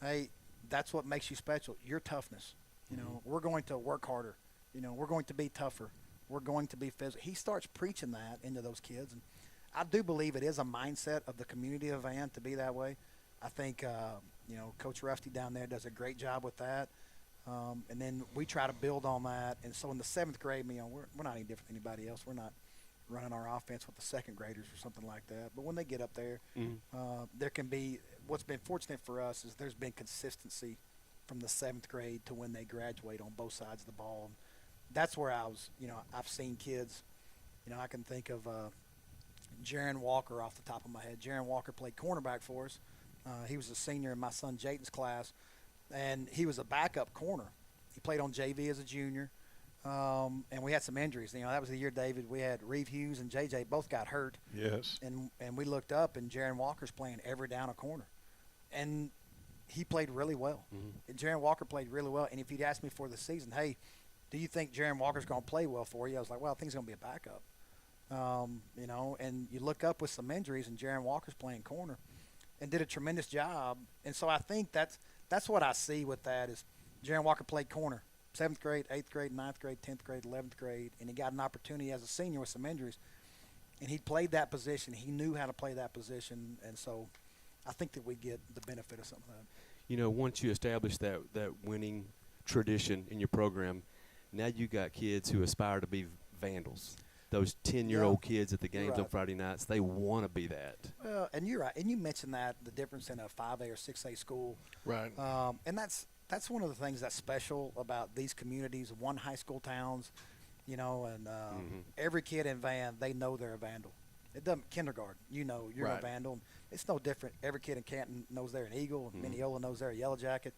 hey, that's what makes you special, your toughness. You know, we're going to work harder. You know, we're going to be tougher. We're going to be physical. He starts preaching that into those kids. And I do believe it is a mindset of the community of Van to be that way. I think, you know, Coach Rusty down there does a great job with that. And then we try to build on that. And so in the 7th grade, you know, we're not any different than anybody else. We're not running our offense with the 2nd graders or something like that. But when they get up there, there can be – what's been fortunate for us is there's been consistency from the 7th grade to when they graduate on both sides of the ball. And that's where I was – you know, I've seen kids – you know, I can think of Jaron Walker off the top of my head. Jaron Walker played cornerback for us. He was a senior in my son Jayton's class, and he was a backup corner. He played on JV as a junior, and we had some injuries. You know, that was the year, David, we had Reeve Hughes and JJ both got hurt. Yes. And we looked up, and Jaron Walker's playing every down a corner. And he played really well. And Jaron Walker played really well. And if you'd asked me for the season, hey, do you think Jaron Walker's going to play well for you? I was like, well, I think he's going to be a backup. You know, and you look up with some injuries, and Jaron Walker's playing corner. And did a tremendous job. And so I think that's what I see with that is Jaron Walker played corner, 7th grade, 8th grade, 9th grade, 10th grade, 11th grade, and he got an opportunity as a senior with some injuries. And he played that position. He knew how to play that position. And so I think that we get the benefit of some of that. You know, once you establish that winning tradition in your program, now you got kids who aspire to be Vandals. Those 10-year-old kids at the games on Friday nights, they want to be that. Well, and you're right. And you mentioned that, the difference in a 5A or 6A school. Right. And that's one of the things that's special about these communities, one high school towns, you know, and every kid in Van, they know they're a Vandal. It doesn't kindergarten. You know you're a Vandal. It's no different. Every kid in Canton knows they're an Eagle. Mineola knows they're a Yellow Jacket.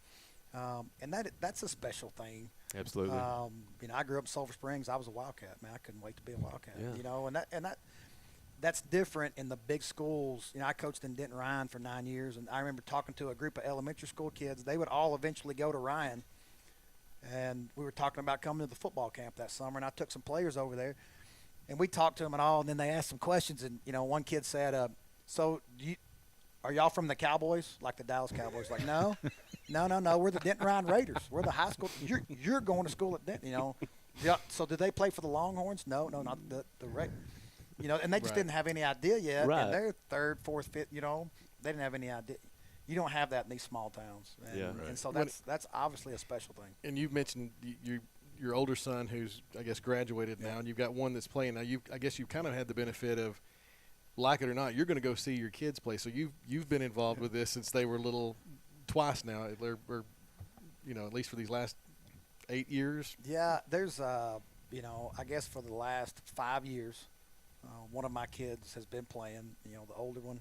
And that's a special thing. Absolutely. I grew up in Sulphur Springs. I was a Wildcat, man. I couldn't wait to be a Wildcat. Yeah. That's different in the big schools. I coached in Denton Ryan for 9 years, and I remember talking to a group of elementary school kids. They would all eventually go to Ryan, and we were talking about coming to the football camp that summer, and I took some players over there, and we talked to them and all, and then they asked some questions, and one kid said, "So are y'all from the Cowboys, like the Dallas Cowboys?" Like, no, we're the Denton Ryan Raiders. We're the high school. You're going to school at Denton, Yeah, so did they play for the Longhorns? No, not the and they just didn't have any idea yet. Right. And they're third, fourth, fifth, they didn't have any idea. You don't have that in these small towns. And so that's obviously a special thing. And you've mentioned your older son who's, I guess, graduated now, and you've got one that's playing now. I guess you've kind of had the benefit of, like it or not, you're going to go see your kids play. So you've been involved with this since they were little twice now, or at least for these last 8 years. Yeah, there's I guess for the last 5 years, one of my kids has been playing. The older one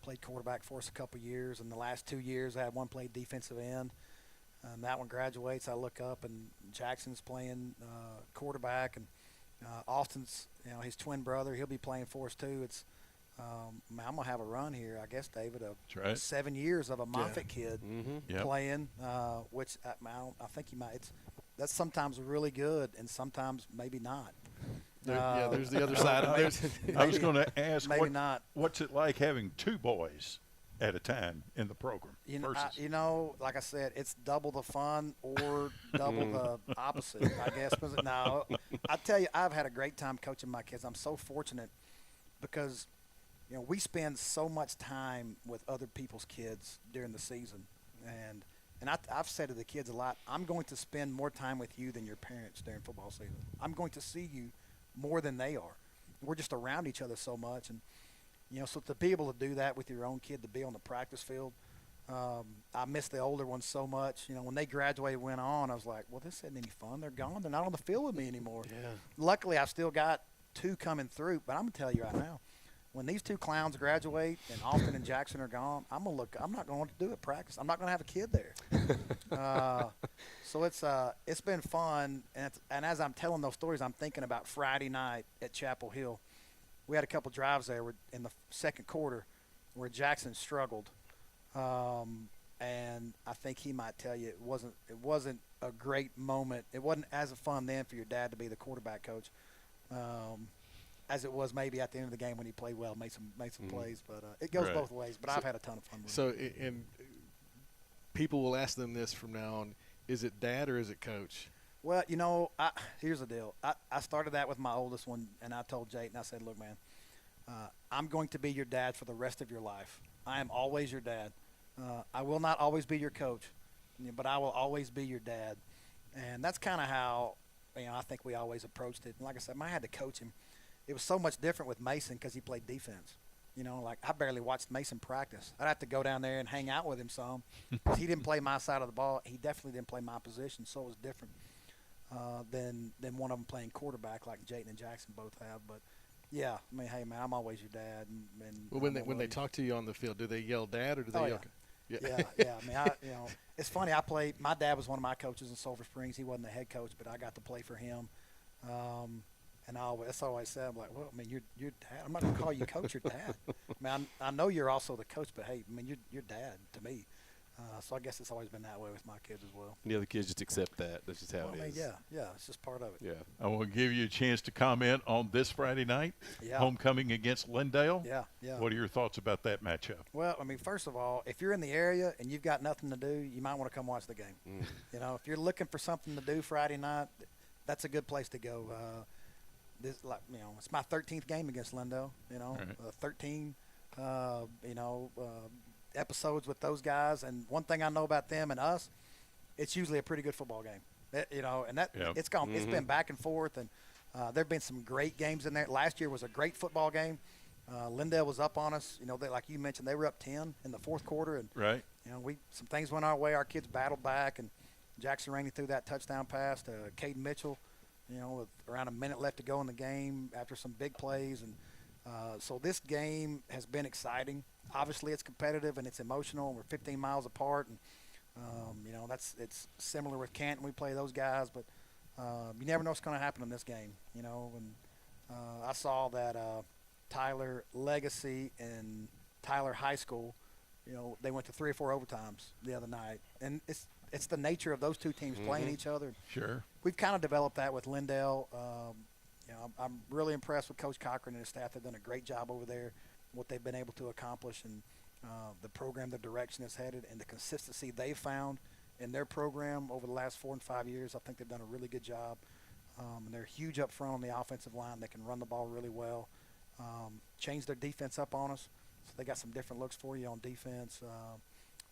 played quarterback for us a couple of years, and the last 2 years I had one play defensive end. That one graduates. I look up, and Jackson's playing quarterback, and Austin's, his twin brother, he'll be playing for us too. It's I'm gonna have a run here, I guess, David. That's right. 7 years of a Moffitt kid playing, which I think he might. That's sometimes really good, and sometimes maybe not. There's the other side of it. I was going to ask, maybe not. What's it like having two boys at a time in the program? Like I said, it's double the fun or double the opposite, I guess. No, I tell you, I've had a great time coaching my kids. I'm so fortunate because, we spend so much time with other people's kids during the season. And I've said to the kids a lot, I'm going to spend more time with you than your parents during football season. I'm going to see you more than they are. We're just around each other so much. And, so to be able to do that with your own kid, to be on the practice field, I miss the older ones so much. When they graduated, went on, I was like, well, this isn't any fun. They're gone. They're not on the field with me anymore. Yeah. Luckily, I've still got two coming through. But I'm going to tell you right now, when these two clowns graduate and Austin and Jackson are gone, I'm not going to do it practice. I'm not going to have a kid there. So it's been fun. And as I'm telling those stories, I'm thinking about Friday night at Chapel Hill. We had a couple drives there in the second quarter where Jackson struggled. And I think he might tell you it wasn't a great moment. It wasn't as fun then for your dad to be the quarterback coach. As it was maybe at the end of the game when he played well, made some plays. But it goes both ways. But I've had a ton of fun with it. So, and people will ask them this from now on: is it dad or is it coach? Well, here's the deal. I started that with my oldest one, and I told Jayden, I said, look, man, I'm going to be your dad for the rest of your life. I am always your dad. I will not always be your coach, but I will always be your dad. And that's kind of how, I think we always approached it. And like I said, I had to coach him. It was so much different with Mason because he played defense. I barely watched Mason practice. I'd have to go down there and hang out with him some. He didn't play my side of the ball. He definitely didn't play my position, so it was different than one of them playing quarterback like Jayden and Jackson both have. But, yeah, hey, man, I'm always your dad. Well, when they talk to you on the field, do they yell dad or do they yell? Yeah. It's funny. My dad was one of my coaches in Sulphur Springs. He wasn't the head coach, but I got to play for him. And that's all I said. I'm like, well, you're dad. I'm not going to call you coach or dad. I know you're also the coach, but hey, you're dad to me. So I guess it's always been that way with my kids as well. And the other kids just accept that. That's just how it is. Yeah, it's just part of it. Yeah. I want to give you a chance to comment on this Friday night, homecoming against Lindale. Yeah. What are your thoughts about that matchup? Well, first of all, if you're in the area and you've got nothing to do, you might want to come watch the game. If you're looking for something to do Friday night, that's a good place to go. It's my 13th game against Lindale. 13. Episodes with those guys, and one thing I know about them and us, it's usually a pretty good football game. It's gone. It's been back and forth, and there've been some great games in there. Last year was a great football game. Lindale was up on us. Like you mentioned, they were up 10 in the fourth quarter, and some things went our way. Our kids battled back, and Jackson Rainey threw that touchdown pass to Caden Mitchell. With around a minute left to go in the game after some big plays, and so this game has been exciting. Obviously, it's competitive and it's emotional. We're 15 miles apart, and It's similar with Canton. We play those guys, but you never know what's going to happen in this game. And I saw that Tyler Legacy and Tyler High School, they went to 3 or 4 overtimes the other night, and it's the nature of those two teams playing each other. Sure. We've kind of developed that with Lindale. I'm really impressed with Coach Cochran and his staff. They've done a great job over there, what they've been able to accomplish, and the program, the direction it's headed, and the consistency they've found in their program over the last 4 and 5 years. I think they've done a really good job. And they're huge up front on the offensive line. They can run the ball really well. Change their defense up on us. So they got some different looks for you on defense.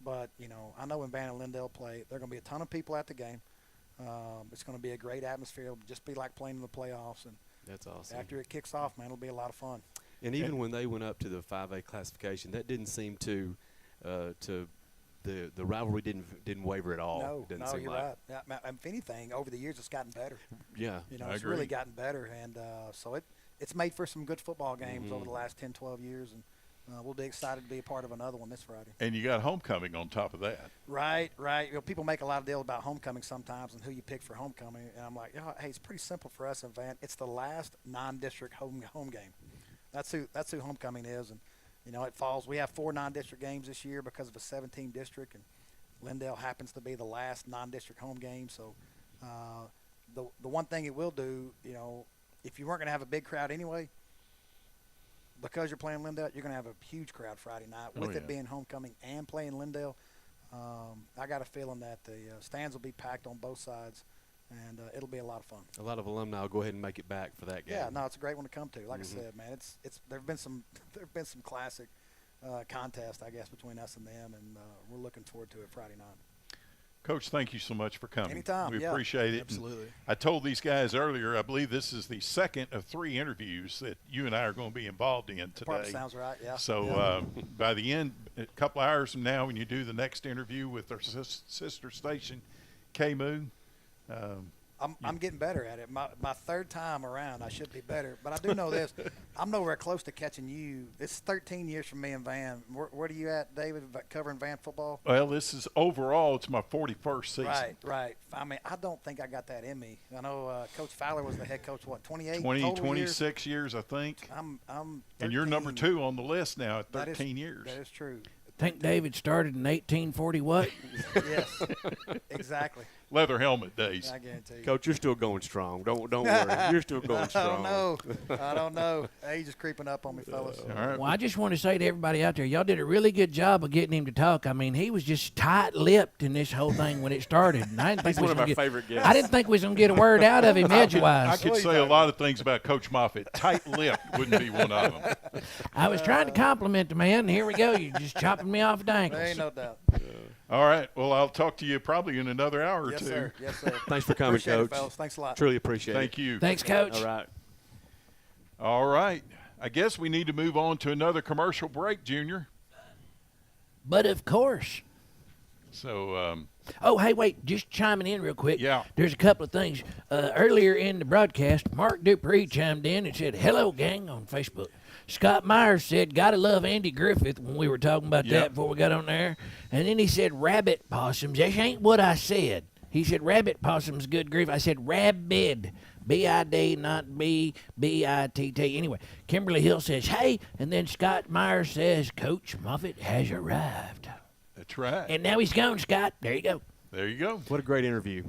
But I know when Van and Lindale play, there are going to be a ton of people at the game. It's going to be a great atmosphere. It'll just be like playing in the playoffs. And that's awesome. after it kicks off, man, it'll be a lot of fun. And even when they went up to the 5A classification, that didn't seem to the rivalry didn't waver at all. No, you're right. Yeah, if anything, over the years it's gotten better. Yeah, it's really gotten better, and so it's made for some good football games over the last 10, 12 years, and we'll be excited to be a part of another one this Friday. And you got homecoming on top of that. Right. People make a lot of deal about homecoming sometimes and who you pick for homecoming, and I'm like, hey, it's pretty simple for us in Van. It's the last non-district home game. That's who homecoming is, and it falls. We have 4 non-district games this year because of a 17 district, and Lindale happens to be the last non-district home game. So the one thing it will do, if you weren't going to have a big crowd anyway, because you're playing Lindale, you're going to have a huge crowd Friday night with it being homecoming and playing Lindale. I got a feeling that the stands will be packed on both sides, and it'll be a lot of fun. A lot of alumni will go ahead and make it back for that game. Yeah, no, it's a great one to come to. Like I said, man, there've been some classic contests, I guess, between us and them, and we're looking forward to it Friday night. Coach, thank you so much for coming. Anytime. We appreciate it. Absolutely. And I told these guys earlier, I believe this is the second of 3 interviews that you and I are going to be involved in today. Sounds right, yeah. So by the end, a couple hours from now, when you do the next interview with our sister station, KMU, I'm getting better at it. My 3rd time around, I should be better. But I do know this. I'm nowhere close to catching you. It's 13 years from me and Van. Where are you at, David, covering Van football? Well, this is overall, it's my 41st season. Right. I mean, I don't think I got that in me. I know Coach Fowler was the head coach, 28? 26 years, I think. I'm 13. And you're number 2 on the list now at 13 years. That is true. I think David started in 1840 what? Yes, exactly. Leather helmet days. I guarantee you. Coach, you're still going strong. Don't worry. You're still going strong. I don't know. Age is creeping up on me, fellas. All right. Well, I just want to say to everybody out there, y'all did a really good job of getting him to talk. I mean, he was just tight-lipped in this whole thing when it started. And I didn't think He's one of our favorite guests. I didn't think we was going to get a word out of him edgewise. I could say a lot of things about Coach Moffitt. Tight-lipped wouldn't be one of them. I was trying to compliment the man, and here we go. You're just chopping me off at the ankles. There ain't no doubt. All right. Well, I'll talk to you probably in another hour or Yes, two. sir. Yes, sir. Thanks for coming, Appreciate it, Coach. fellas. Thanks a lot. Truly appreciate it. Thank you. Thanks, Coach. All right. All right. I guess we need to move on to another commercial break, Junior. But of course. So, Oh, hey, wait, just chiming in real quick. Yeah. There's a couple of things. Earlier in the broadcast, Mark Dupree chimed in and said, "Hello, gang," on Facebook. Scott Myers said, "Gotta love Andy Griffith," when we were talking about Yep. that before we got on there. And then he said, "Rabbit possums." That ain't what I said. He said, "Rabbit possums, good grief." I said, "Rabid." B-I-D, not B-B-I-T-T. Anyway, Kimberly Hill says, "Hey," and then Scott Myers says, "Coach Moffitt has arrived." that's right. And now he's gone, Scott. There you go. There you go. What a great interview.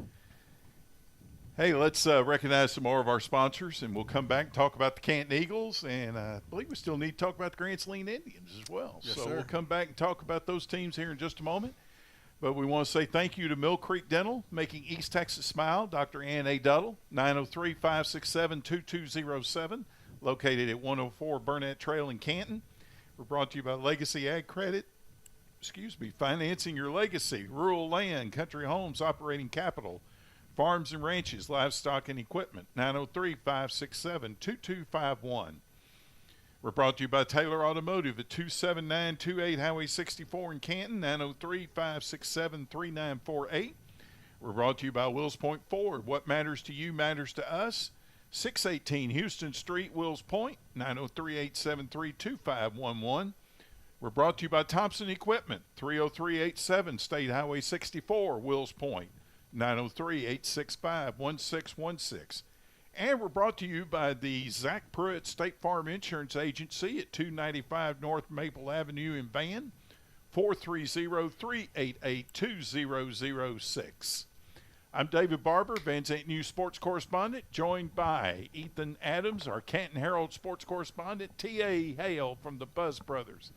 Hey, let's recognize some more of our sponsors, and we'll come back and talk about the Canton Eagles, and I believe we still need to talk about the Grants Lean Indians as well. Yes, so sir. we'll come back and talk about those teams here in just a moment. But we want to say thank you to Mill Creek Dental, making East Texas smile. Dr. Ann A. Duddle, 903-567-2207, located at 104 Burnett Trail in Canton. We're brought to you by Legacy Ag Credit. Financing your legacy, rural land, country homes, operating capital, farms and ranches, livestock and equipment, 903-567-2251. We're brought to you by Taylor Automotive at 27928 Highway 64 in Canton, 903-567-3948. We're brought to you by Wills Point Ford. What matters to you matters to us. 618 Houston Street, Wills Point, 903-873-2511. We're brought to you by Thompson Equipment, 30387 State Highway 64, Wills Point, 903-865-1616. And we're brought to you by the Zach Pruitt State Farm Insurance Agency at 295 North Maple Avenue in Van, 430-388-2006. I'm David Barber, Van Zant News sports correspondent, joined by Ethan Adams, our Canton Herald sports correspondent, T.A. Hale from the Buzz Brothers.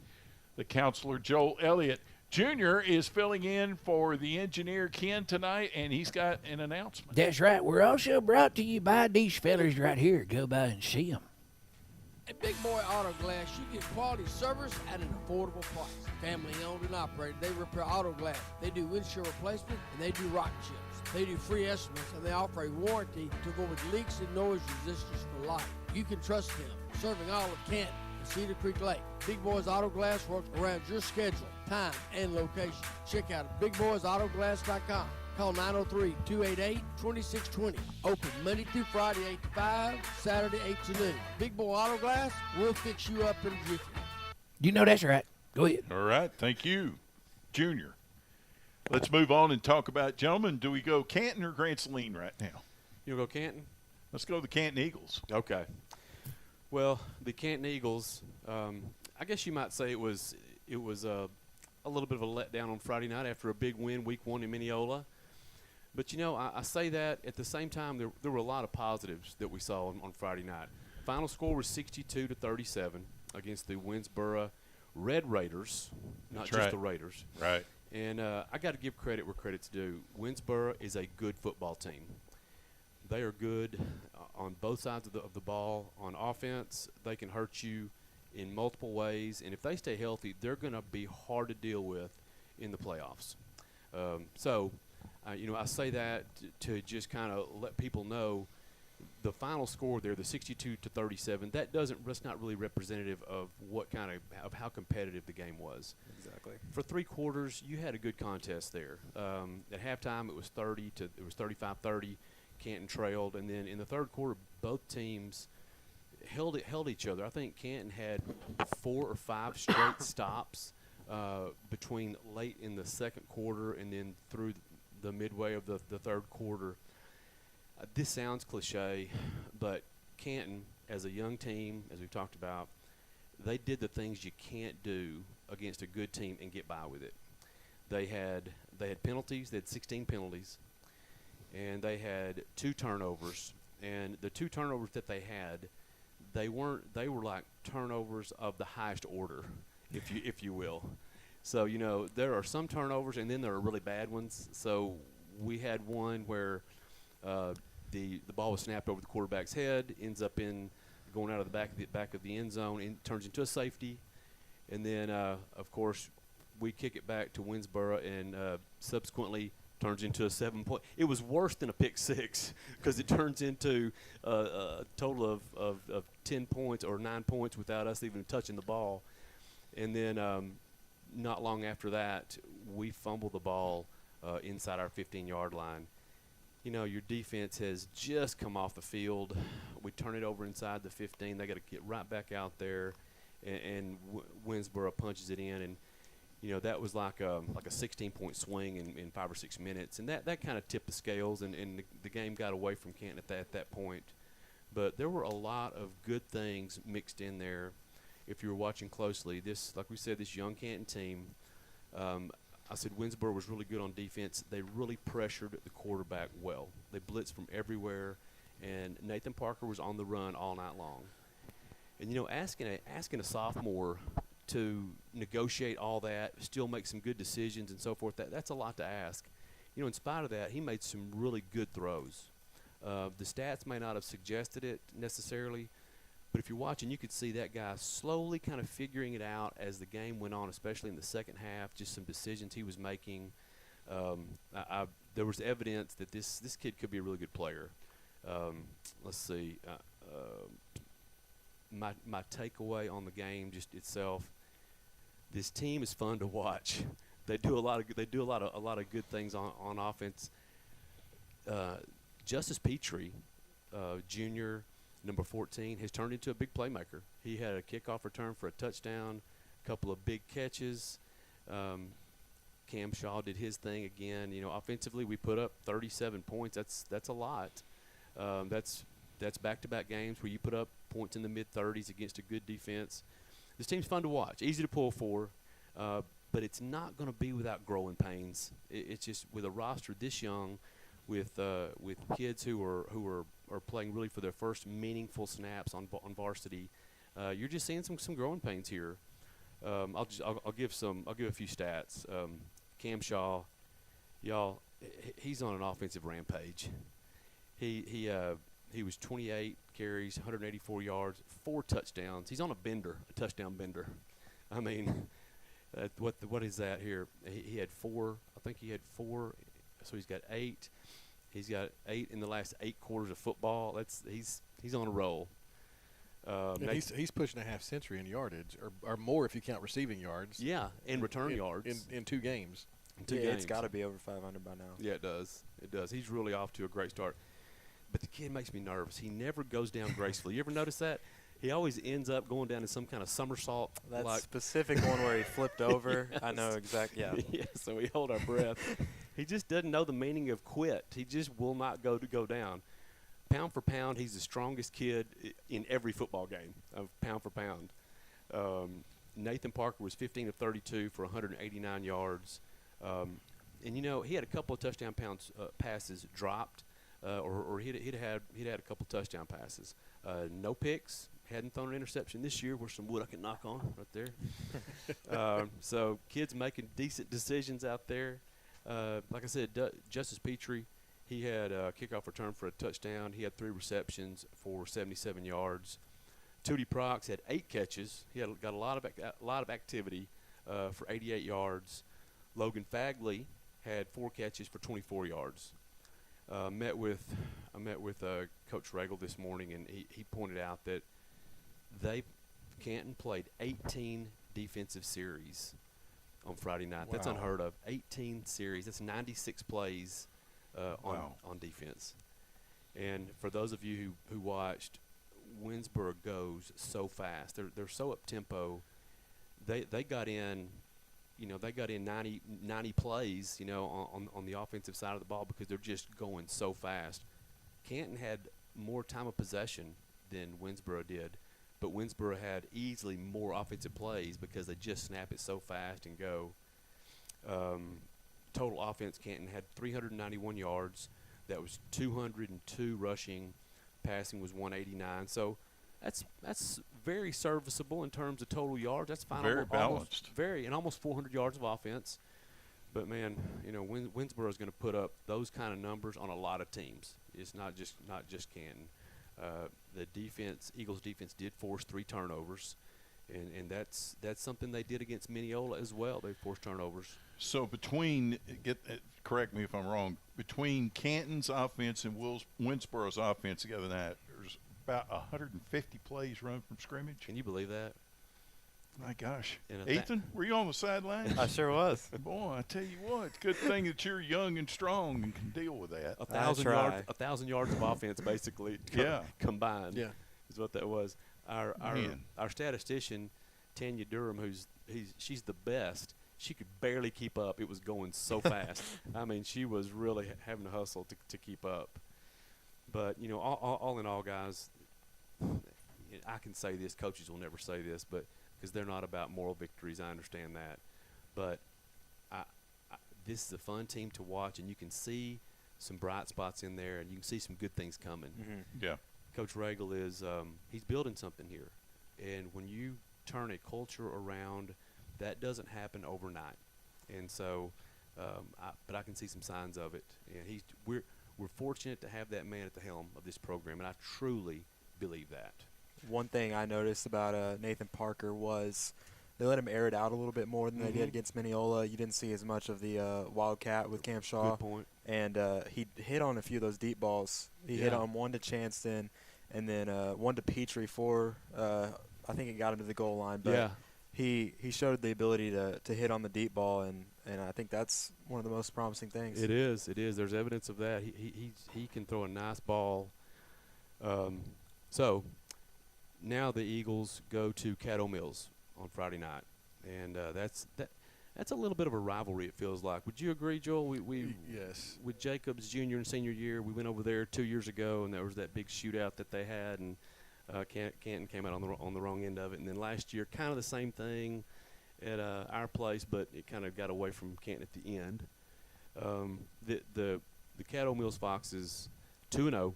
The counselor, Joel Elliott Jr., is filling in for the engineer, Ken, tonight, and he's got an announcement. That's right. We're also brought to you by these fellas right here. Go by and see them. At Big Boy Auto Glass, you get quality service at an affordable price. Family owned and operated, they repair auto glass. They do windshield replacement and they do rock chips. They do free estimates and they offer a warranty to avoid leaks and noise resistance for life. You can trust them. Serving all of Canton and Cedar Creek Lake. Big Boys Auto Glass works around your schedule, time, and location. Check out BigBoysAutoGlass.com. Call 903-288-2620. Open Monday through Friday, 8 to 5, Saturday, 8 to noon. Big Boy Auto Glass, we'll fix you up in a jiffy. You know that's right. Go ahead. All right, thank you, Junior. Let's move on and talk about, gentlemen, do we go Canton or Grand Saline right now? You'll go Canton? Let's go the Canton Eagles. Okay. Well, the Canton Eagles, I guess you might say it was a little bit of a letdown on Friday night after a big win, week 1 in Mineola. But, you know, I say that at the same time there were a lot of positives that we saw on Friday night. Final score was 62-37 against the Winsboro Red Raiders, not That's just right. the Raiders. Right. And I got to give credit where credit's due. Winsboro is a good football team. They are good on both sides of the ball. On offense, they can hurt you in multiple ways. And if they stay healthy, they're going to be hard to deal with in the playoffs. You know, I say that to just kind of let people know the final score there, the 62-37. That's not really representative of of how competitive the game was. Exactly. For 3 quarters, you had a good contest there. At halftime, it was 35-30. Canton trailed, and then in the third quarter, both teams held each other. I think Canton had 4 or 5 straight stops between late in the second quarter and then through the midway of the third quarter. This sounds cliche, but Canton, as a young team, as we've talked about, they did the things you can't do against a good team and get by with it. They had penalties. They had 16 penalties, and they had 2 turnovers. And the 2 turnovers that they had, they were like turnovers of the highest order, if you will. So, you know, there are some turnovers, and then there are really bad ones. So we had one where the ball was snapped over the quarterback's head, ends up going out of the back of the end zone, and turns into a safety. And then, of course, we kick it back to Winsboro, and subsequently turns into a 7-point. It was worse than a pick six because it turns into a total of 10 points or 9 points without us even touching the ball. And then not long after that, we fumble the ball inside our 15-yard line. You know, your defense has just come off the field. We turn it over inside the 15. They got to get right back out there, and Winsboro punches it in. And, you know, that was like a 16-point swing in 5 or 6 minutes. And that kind of tipped the scales, and the game got away from Canton at that point. But there were a lot of good things mixed in there. If you were watching closely, like we said, this young Canton team, I said Winsboro was really good on defense. They really pressured the quarterback well. They blitzed from everywhere, and Nathan Parker was on the run all night long. And, you know, asking a sophomore to negotiate all that, still make some good decisions and so forth, that's a lot to ask. You know, in spite of that, he made some really good throws. The stats may not have suggested it necessarily, but if you're watching, you could see that guy slowly kind of figuring it out as the game went on, especially in the second half, just some decisions he was making. There was evidence that this kid could be a really good player. Let's see. My takeaway on the game just itself, this team is fun to watch. They do a lot of good things on offense. Justice Petrie, junior, number 14, has turned into a big playmaker. He had a kickoff return for a touchdown, couple of big catches. Cam Shaw did his thing again. You know, offensively, we put up 37 points. That's a lot. That's back-to-back games where you put up points in the mid-30s against a good defense. This team's fun to watch, easy to pull for, but it's not going to be without growing pains. It's just with a roster this young, with kids who are playing really for their first meaningful snaps on varsity. You're just seeing some growing pains here. I'll give a few stats. Cam Shaw, y'all, he's on an offensive rampage. He was 28 carries, 184 yards, 4 touchdowns. He's on a touchdown bender. I mean, what is that here? He had 4. I think he had 4. So he's got 8. He's got 8 in the last 8 quarters of football. He's on a roll. And he's pushing a half century in yardage, or more if you count receiving yards. Yeah, and return yards in 2 games. It's got to be over 500 by now. Yeah, it does. It does. He's really off to a great start. But the kid makes me nervous. He never goes down gracefully. You ever notice that? He always ends up going down in some kind of somersault. That specific one where he flipped over, yes. I know exactly. Yeah. Yeah, so we hold our breath. He just doesn't know the meaning of quit. He just will not go down. Pound for pound, he's the strongest kid in every football game of pound for pound. Nathan Parker was 15 of 32 for 189 yards. And, you know, he had a couple of touchdown passes dropped, or he'd had a couple touchdown passes. No picks. Hadn't thrown an interception this year. Where's some wood I can knock on right there? So kids making decent decisions out there. Like I said, Justice Petrie, he had a kickoff return for a touchdown. He had 3 receptions for 77 yards. Tootie Prox had 8 catches. He got a lot of activity for 88 yards. Logan Fagley had 4 catches for 24 yards. I met with Coach Regal this morning, and he pointed out that Canton played 18 defensive series on Friday night. Wow. That's unheard of. 18 series. That's 96 plays on defense. And for those of you who watched, Winsboro goes so fast. They're so up tempo. They got in. You know, they got in 90 plays, you know, on the offensive side of the ball because they're just going so fast. Canton had more time of possession than Winsboro did, but Winsboro had easily more offensive plays because they just snap it so fast and go. Total offense, Canton had 391 yards. That was 202 rushing. Passing was 189. So that's very serviceable in terms of total yards. That's fine. Very balanced. Almost 400 yards of offense. But man, you know, Winsboro is going to put up those kind of numbers on a lot of teams. It's not just Canton. The defense, Eagles defense, did force 3 turnovers, and that's something they did against Mineola as well. They forced turnovers. So correct me if I'm wrong. Between Canton's offense and Winsboro's offense together, there's about 150 plays run from scrimmage. Can you believe that? My gosh. Ethan, were you on the sideline? I sure was. Boy, I tell you what, it's a good thing that you're young and strong and can deal with that. 1,000 yards of offense, basically, combined. Yeah, is what that was. Our statistician, Tanya Durham, she's the best. She could barely keep up. It was going so fast. I mean, she was really having to hustle to keep up. But, you know, all in all, guys, I can say this. Coaches will never say this, but because they're not about moral victories, I understand that. But this is a fun team to watch, and you can see some bright spots in there, and you can see some good things coming. Mm-hmm. Yeah. Coach Regal he's building something here. And when you turn a culture around, that doesn't happen overnight. And so, but I can see some signs of it. And we're fortunate to have that man at the helm of this program, and I truly believe that. One thing I noticed about Nathan Parker was they let him air it out a little bit more than they did against Mineola. You didn't see as much of the Wildcat with Cam Shaw. Good point. And he hit on a few of those deep balls. He hit on one to Chanston, and then one to Petrie for I think it got him to the goal line. But he showed the ability to hit on the deep ball, and I think that's one of the most promising things. It is. There's evidence of that. He can throw a nice ball. So now the Eagles go to Caddo Mills on Friday night. and that's a little bit of a rivalry. It feels like. Would you agree, Joel? We Yes. With Jacob's junior and senior year, we went over there 2 years ago, and there was that big shootout that they had, and Canton came out on the wrong end of it. And then last year, kind of the same thing at our place, but it kind of got away from Canton at the end. The Caddo Mills Foxes 2-0.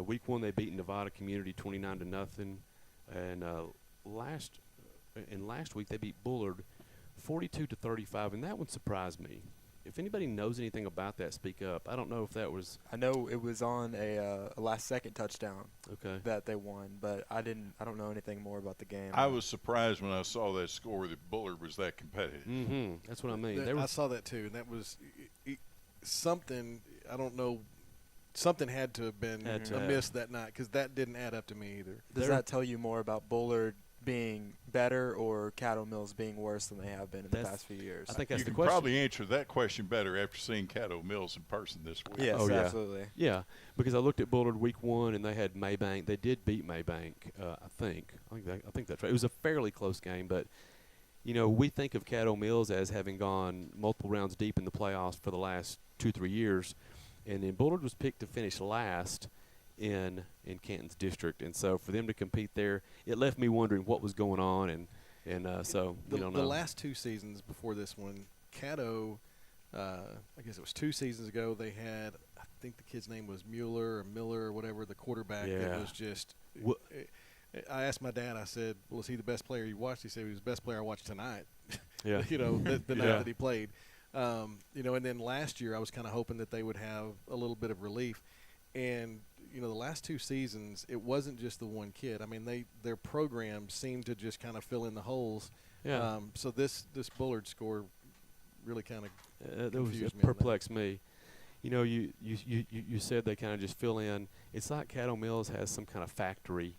Week 1 they beat Nevada Community 29-0, and last week they beat Bullard 42-35, and that one surprised me. If anybody knows anything about that, speak up. I don't know if that was. I know it was on a last-second touchdown. Okay. That they won, but I don't know anything more about the game. I was surprised when I saw that score that Bullard was that competitive. Mm-hmm. That's what I mean. I saw that too, and that was something. I don't know. Something had to have been amiss that night because that didn't add up to me either. Does that tell you more about Bullard being better or Caddo Mills being worse than they have been in the past few years? I think that's you the can question. probably answer that question better after seeing Caddo Mills in person this week. Yes, Oh, yeah. absolutely. Yeah, because I looked at Bullard week 1, and they had Maybank. They did beat Maybank, I think. I think that's right. It was a fairly close game, but we think of Caddo Mills as having gone multiple rounds deep in the playoffs for the last 2-3 years, and then Bullard was picked to finish last in Canton's district, and so for them to compete there, it left me wondering what was going on, and so we don't know. The last 2 seasons before this one, Caddo, I guess it was 2 seasons ago, they had, I think the kid's name was Miller or whatever, the quarterback. Yeah. That was just I asked my dad, I said, well, is he the best player you watched? He said he was the best player I watched tonight. Yeah. the night Yeah. that he played. And then last year I was kind of hoping that they would have a little bit of relief. And, the last 2 seasons, it wasn't just the one kid. I mean, their program seemed to just kind of fill in the holes. Yeah. So this Bullard score really kind of confused me. Perplexed me. You said they kind of just fill in. It's like Caddo Mills has some kind of factory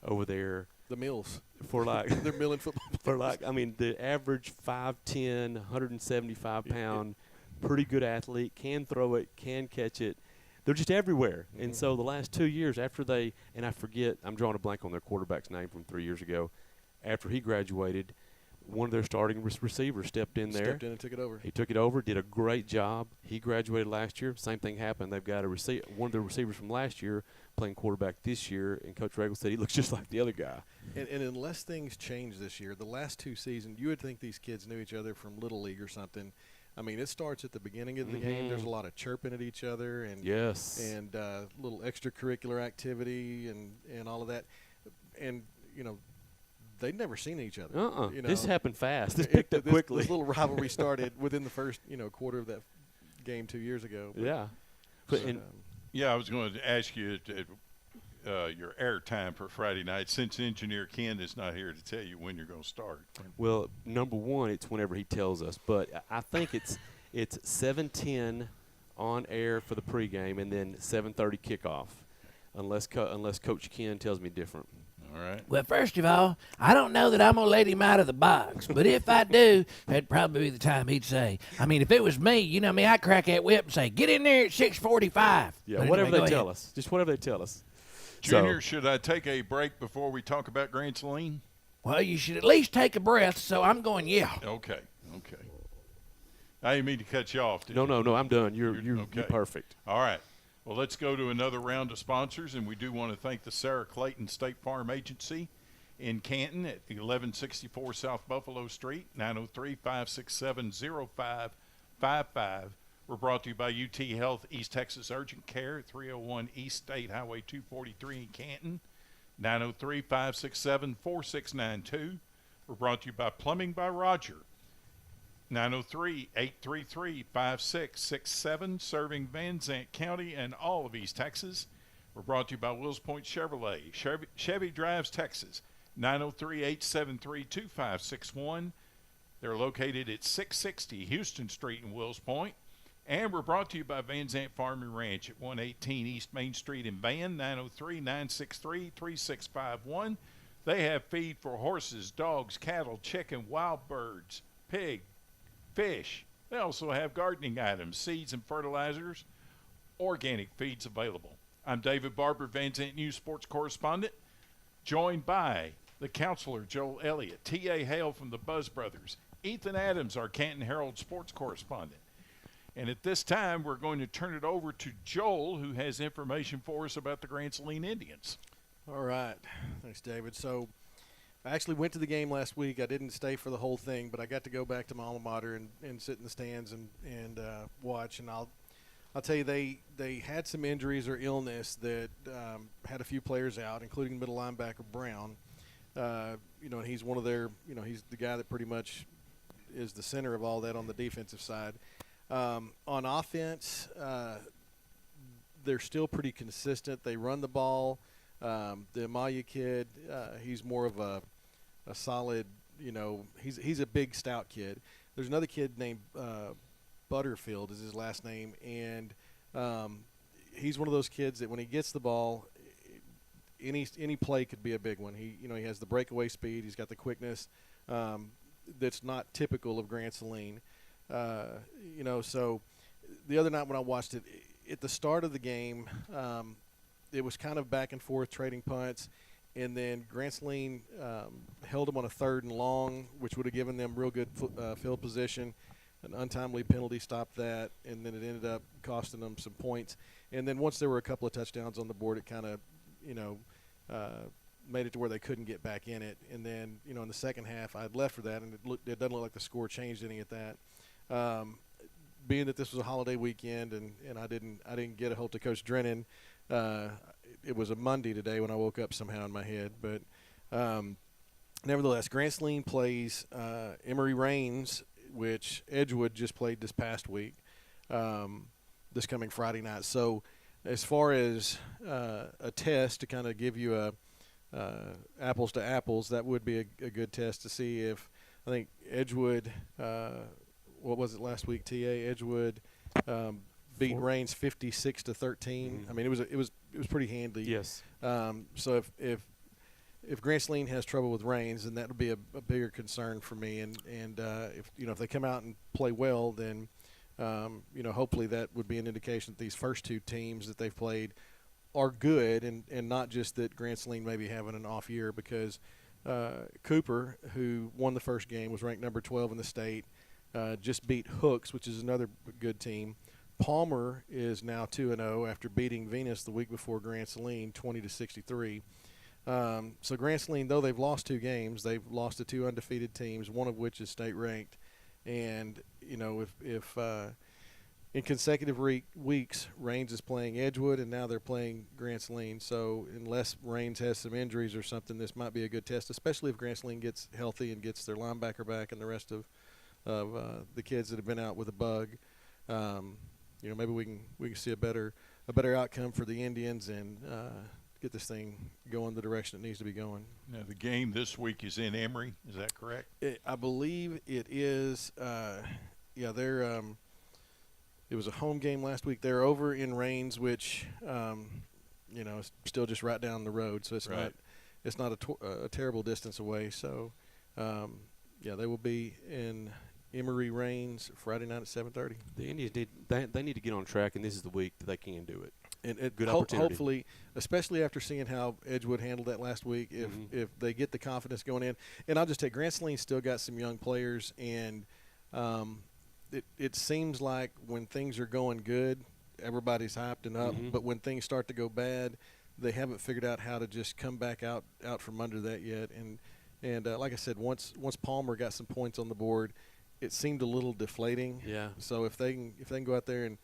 over there. The Mills. For like they're milling football players. The average 5'10", 175-pound, pretty good athlete, can throw it, can catch it. They're just everywhere. Mm-hmm. And so the last 2 years after and I forget, I'm drawing a blank on their quarterback's name from 3 years ago, after he graduated, one of their starting receivers stepped in there. Stepped in and took it over. He took it over, did a great job. He graduated last year. Same thing happened. They've got one of the receivers from last year playing quarterback this year, and Coach Regal said he looks just like the other guy. And unless things change this year, the last 2 seasons, you would think these kids knew each other from Little League or something. I mean, it starts at the beginning of the game. There's a lot of chirping at each other and little extracurricular activity and all of that. And, they'd never seen each other. This happened fast. This picked up quickly. This little rivalry started within the first, quarter of that game 2 years ago. But, I was going to ask you your airtime for Friday night, since Engineer Ken is not here to tell you when you're going to start. Well, number one, it's whenever he tells us. But I think it's 7:10 on air for the pregame, and then 7:30 kickoff, unless Coach Ken tells me different. All right. Well, first of all, I don't know that I'm going to let him out of the box. But if I do, that'd probably be the time he'd say. I mean, if it was me, you know me, I'd crack that whip and say, get in there at 6:45. Yeah, whatever they tell us. Just whatever they tell us. Junior, should I take a break before we talk about Grand Saline? Well, you should at least take a breath, so I'm going, yeah. Okay. I didn't mean to cut you off. No, I'm done. You're perfect. All right. Well, let's go to another round of sponsors, and we do want to thank the Sarah Clayton State Farm Agency in Canton at 1164 South Buffalo Street, 903-567-0555. We're brought to you by UT Health East Texas Urgent Care, 301 East State Highway 243 in Canton, 903-567-4692. We're brought to you by Plumbing by Roger, 903-833-5667, serving Van Zant County and all of East Texas. We're brought to you by Wills Point Chevrolet, Chevy Drives, Texas, 903-873-2561. They're located at 660 Houston Street in Wills Point. And we're brought to you by Van Zant Farm and Ranch at 118 East Main Street in Van, 903-963-3651. They have feed for horses, dogs, cattle, chicken, wild birds, pig, fish. They also have gardening items, seeds and fertilizers, organic feeds available. I'm David Barber, Van Zant News Sports Correspondent, joined by the counselor, Joel Elliott, T.A. Hale from the Buzz Brothers, Ethan Adams, our Canton Herald sports correspondent. And at this time, we're going to turn it over to Joel, who has information for us about the Grand Saline Indians. All right. Thanks, David. So I actually went to the game last week. I didn't stay for the whole thing, but I got to go back to my alma mater and sit in the stands and watch. And I'll tell you, they had some injuries or illness that had a few players out, including middle linebacker Brown. And he's one of their, he's the guy that pretty much is the center of all that on the defensive side. On offense, they're still pretty consistent. They run the ball. The Amaya kid, he's more of a solid, he's a big, stout kid. There's another kid named Butterfield is his last name, and he's one of those kids that when he gets the ball, any play could be a big one. He has the breakaway speed. He's got the quickness that's not typical of Grand Saline. So the other night when I watched it, at the start of the game, it was kind of back and forth trading punts, and then Grand Saline held them on a 3rd and long, which would have given them real good field position. An untimely penalty stopped that, and then it ended up costing them some points. And then once there were a couple of touchdowns on the board, it kind of, made it to where they couldn't get back in it. And then, in the second half, I'd left for that, and it doesn't look like the score changed any at that. Being that this was a holiday weekend and I didn't get a hold of Coach Drennan, it was a Monday today when I woke up somehow in my head. But nevertheless, Grand Saline plays Emory Rains, which Edgewood just played this past week, this coming Friday night. So as far as a test to kind of give you a apples to apples, that would be a good test to see if I think Edgewood what was it last week, TA? Edgewood beat Rains 56-13. Mm-hmm. I mean, it was pretty handy. Yes. So if Grand Saline has trouble with Rains, then that would be a bigger concern for me. And if they come out and play well, then hopefully that would be an indication that these first two teams that they've played are good, and not just that Grand Saline may be having an off year, because Cooper, who won the first game, was ranked number 12 in the state. Just beat Hooks, which is another good team. Palmer is now 2-0 after beating Venus the week before Grand Saline 20-63. So Grand Saline, though they've lost 2 games, they've lost to 2 undefeated teams, one of which is state ranked. And if in consecutive weeks, Rains is playing Edgewood, and now they're playing Grand Saline. So unless Rains has some injuries or something, this might be a good test, especially if Grand Saline gets healthy and gets their linebacker back and the rest of the kids that have been out with a bug. Maybe we can see a better outcome for the Indians and get this thing going the direction it needs to be going. Now, the game this week is in Emory. Is that correct? I believe it is. They're. It was a home game last week. They're over in Rains, which is still just right down the road, so it's not a terrible distance away. So they will be in Emory Rains Friday night at 7:30. The Indians need to get on track, and this is the week that they can do it. And good opportunity. Hopefully, especially after seeing how Edgewood handled that last week, if they get the confidence going in. And I'll just take Grand Saline still got some young players, and it seems like when things are going good, everybody's hyped and up. Mm-hmm. But when things start to go bad, they haven't figured out how to just come back out from under that yet. And like I said, once Palmer got some points on the board, it seemed a little deflating. Yeah. So if they can go out there and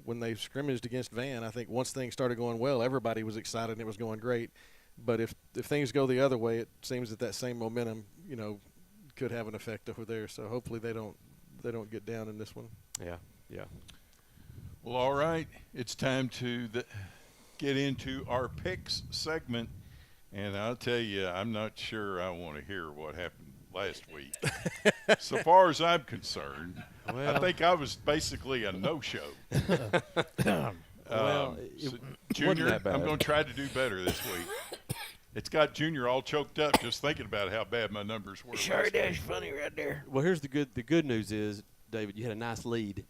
when they scrimmaged against Van, I think once things started going well, everybody was excited and it was going great. But if things go the other way, it seems that same momentum, could have an effect over there. So hopefully they don't get down in this one. Yeah. Well, all right. It's time to get into our picks segment. And I'll tell you, I'm not sure I want to hear what happened last week. So far as I'm concerned, I think I was basically a no-show. Junior, I'm going to try to do better this week. It's got Junior all choked up just thinking about how bad my numbers were. Sure, that's funny right there. Well, here's the good news is, David, you had a nice lead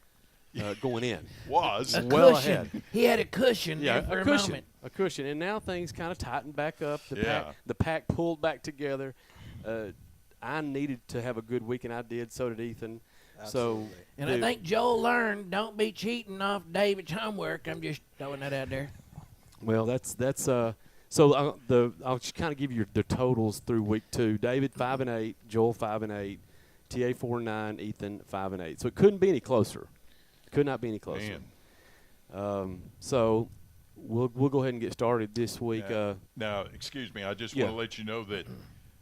going in. Was. A Well cushion. ahead. He had a cushion there for a a cushion. moment. a cushion. And now things kind of tightened back up. Yeah. The pack pulled back together. I needed to have a good week, and I did. So did Ethan. Absolutely. So, And I think Joel learned, don't be cheating off David's homework. I'm just throwing that out there. well, that's so I'll just kind of give you the totals through week 2. David 5-8, Joel 5-8, TA 4-9, Ethan 5-8. So it couldn't be any closer. Could not be any closer. So we'll go ahead and get started this week. Now, excuse me, I just Yeah. want to let you know that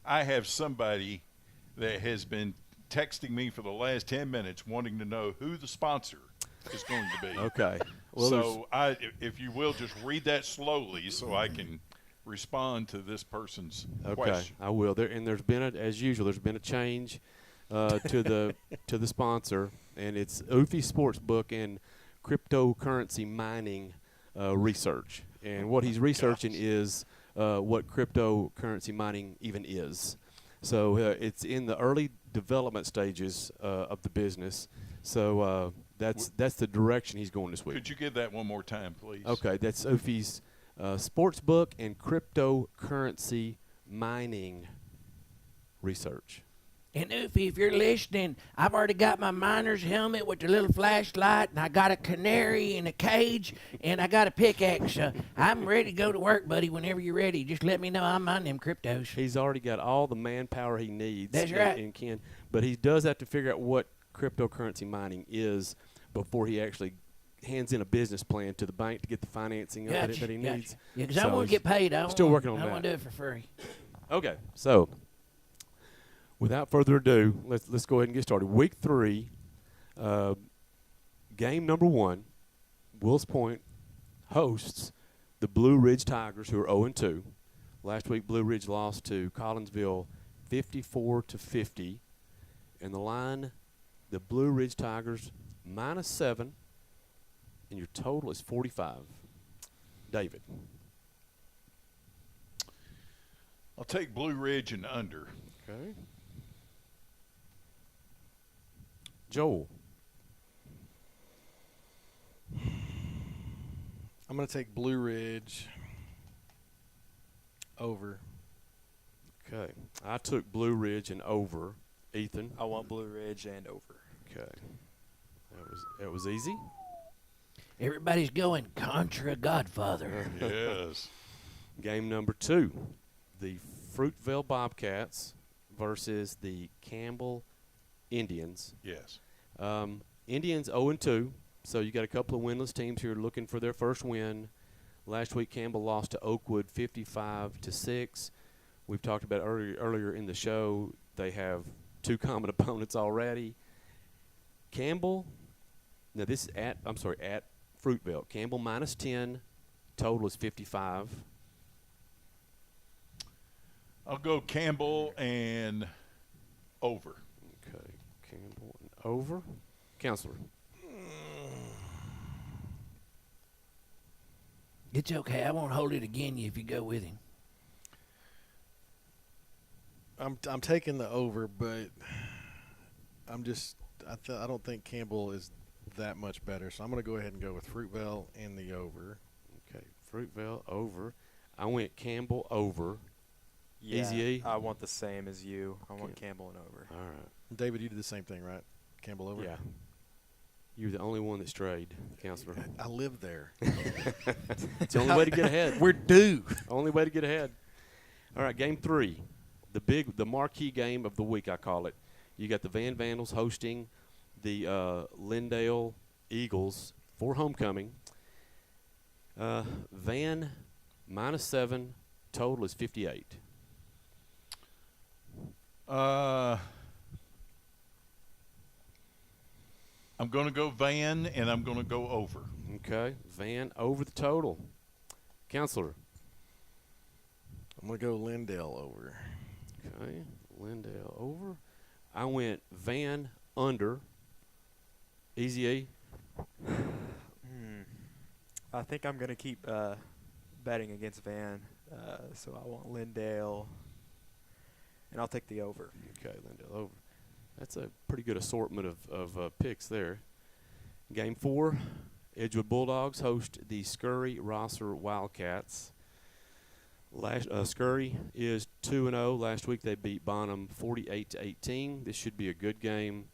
I have somebody that has been texting me for the last 10 minutes wanting to know who the sponsor is going to be. Okay. Well, So if you will, just read that slowly so I can respond to this person's question. I will. There's been as usual. There's been a change to the sponsor, and it's Oofy Sportsbook and cryptocurrency mining research. And what he's researching is what cryptocurrency mining even is. So it's in the early development stages of the business. So that's the direction he's going this week. Could you give that one more time, please? Okay, that's Oofy's Sportsbook and cryptocurrency mining research. And Oofy, if you're listening, I've already got my miner's helmet with the little flashlight, and I got a canary in a cage, and I got a pickaxe. I'm ready to go to work, buddy, whenever you're ready. Just let me know. I'm mining them cryptos. He's already got all the manpower he needs. That's right. And can, but he does have to figure out what cryptocurrency mining is before he actually hands in a business plan to the bank to get the financing that he needs. Yeah, because I So want to get paid. I still working on I that. want to do it for free. Okay, so without further ado, let's go ahead and get started. Week 3, game number 1, Wills Point hosts the Blue Ridge Tigers, who are 0-2. Last week, Blue Ridge lost to Collinsville 54-50, and the line, the Blue Ridge Tigers -7, and your total is 45. David. I'll take Blue Ridge and under. Okay. Joel. I'm going to take Blue Ridge over. Okay. I took Blue Ridge and over. Ethan. I want Blue Ridge and over. Okay. That was easy. Everybody's going Contra Godfather. Yes. Game number 2, the Fruitvale Bobcats versus the Campbell Indians. Yes. Indians 0-2, so you got a couple of winless teams here looking for their first win. Last week, Campbell lost to Oakwood 55-6. We've talked about earlier in the show. They have 2 common opponents already. Campbell. Now this is at Fruitvale. Campbell -10. Total is 55. I'll go Campbell and over. Okay, Campbell and over. Counselor. It's okay. I won't hold it against you if you go with him. I'm taking the over, but I don't think Campbell is that much better, so I'm going to go ahead and go with Fruitvale and the over. Okay, Fruitvale over. I went Campbell over. Yeah, Easy E? I want the same as you. I want Campbell and over. All right. David, you did the same thing, right? Campbell over? Yeah. You're the only one that strayed, Counselor. I live there. It's the only way to get ahead. We're due. Only way to get ahead. All right, game 3. The marquee game of the week, I call it. You got the Van Vandals hosting the Lindale Eagles for homecoming. Van -7, total is 58. I'm going to go Van, and I'm going to go over. Okay, Van over the total. Counselor. I'm going to go Lindale over. Okay, Lindale over. I went Van under. Easy E. I think I'm going to keep betting against Van, so I want Lindale, and I'll take the over. Okay, Lindale over. That's a pretty good assortment of picks there. Game 4 Edgewood Bulldogs host the Scurry Rosser Wildcats. Scurry is 2-0. Last week they beat Bonham 48-18. This should be a good game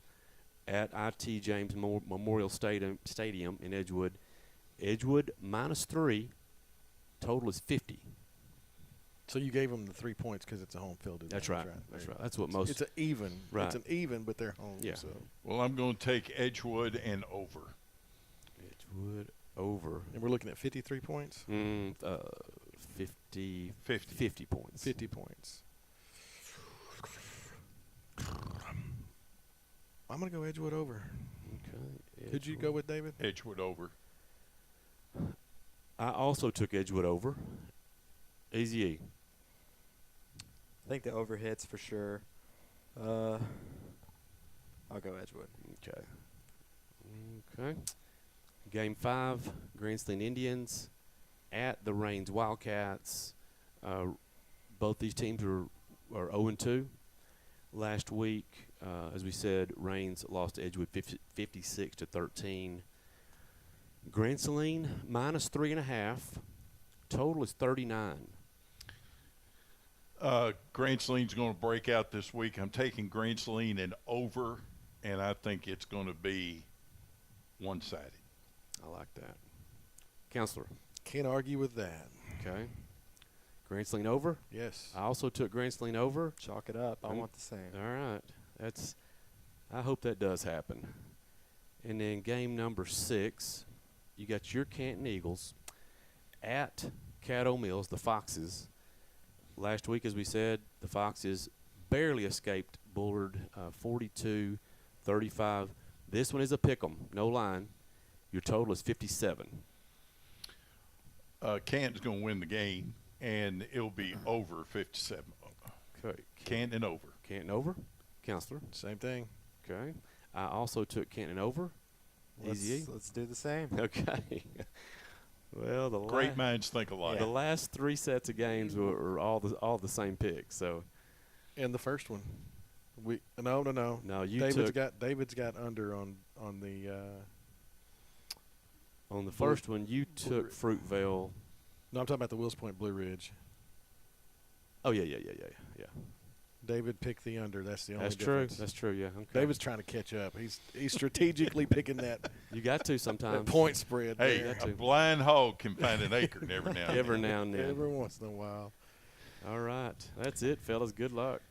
at IT James Memorial Stadium in Edgewood. Edgewood -3. Total is 50. So you gave them the 3 points because it's a home field. That's right. That's right. That's what most. It's an even. Right. It's an even, but they're home. Yeah. So. Well, I'm going to take Edgewood and over. Edgewood over. And we're looking at 53 points. 50 points. 50 points. I'm going to go Edgewood over. Okay. Who'd you go with, David? Edgewood over. I also took Edgewood over. Easy E. I think the over hits for sure. I'll go Edgewood. Okay. Game 5, Greenslane Indians at the Rains Wildcats. Both these teams are 0-2. Last week, as we said, Rains lost to Edgewood 56-13. Greenslane -3.5. Total is 39. Greenslane's going to break out this week. I'm taking Greenslane and over, and I think it's going to be one-sided. I like that. Counselor. Can't argue with that. Okay. Greenslane over. Yes. I also took Greenslane over. Chalk it up. I want the same. All right. I hope that does happen. And then game number 6, you got your Canton Eagles at Caddo Mills, the Foxes. Last week, as we said, the Foxes barely escaped Bullard 42-35. This one is a pick'em, no line. Your total is 57. Canton's going to win the game, and it'll be over 57. Okay. Canton over. Canton over. Counselor. Same thing. Okay. I also took Canton over. Easy. Let's do the same. Okay. Well, Great minds think alike. The last 3 sets of games were all the same picks. So, And the first one, no. no, you David's got under on the. On the first one, you took Fruitvale. No, I'm talking about the Wills Point Blue Ridge. Oh yeah. David picked the under. That's the only That's difference. true. That's true. Yeah. Okay. David's trying to catch up. He's strategically picking that You got to sometimes. point spread. Hey, there. a blind hog can find an acorn every now and then. Every now and then. Every once in a while. All right. That's it, fellas. Good luck.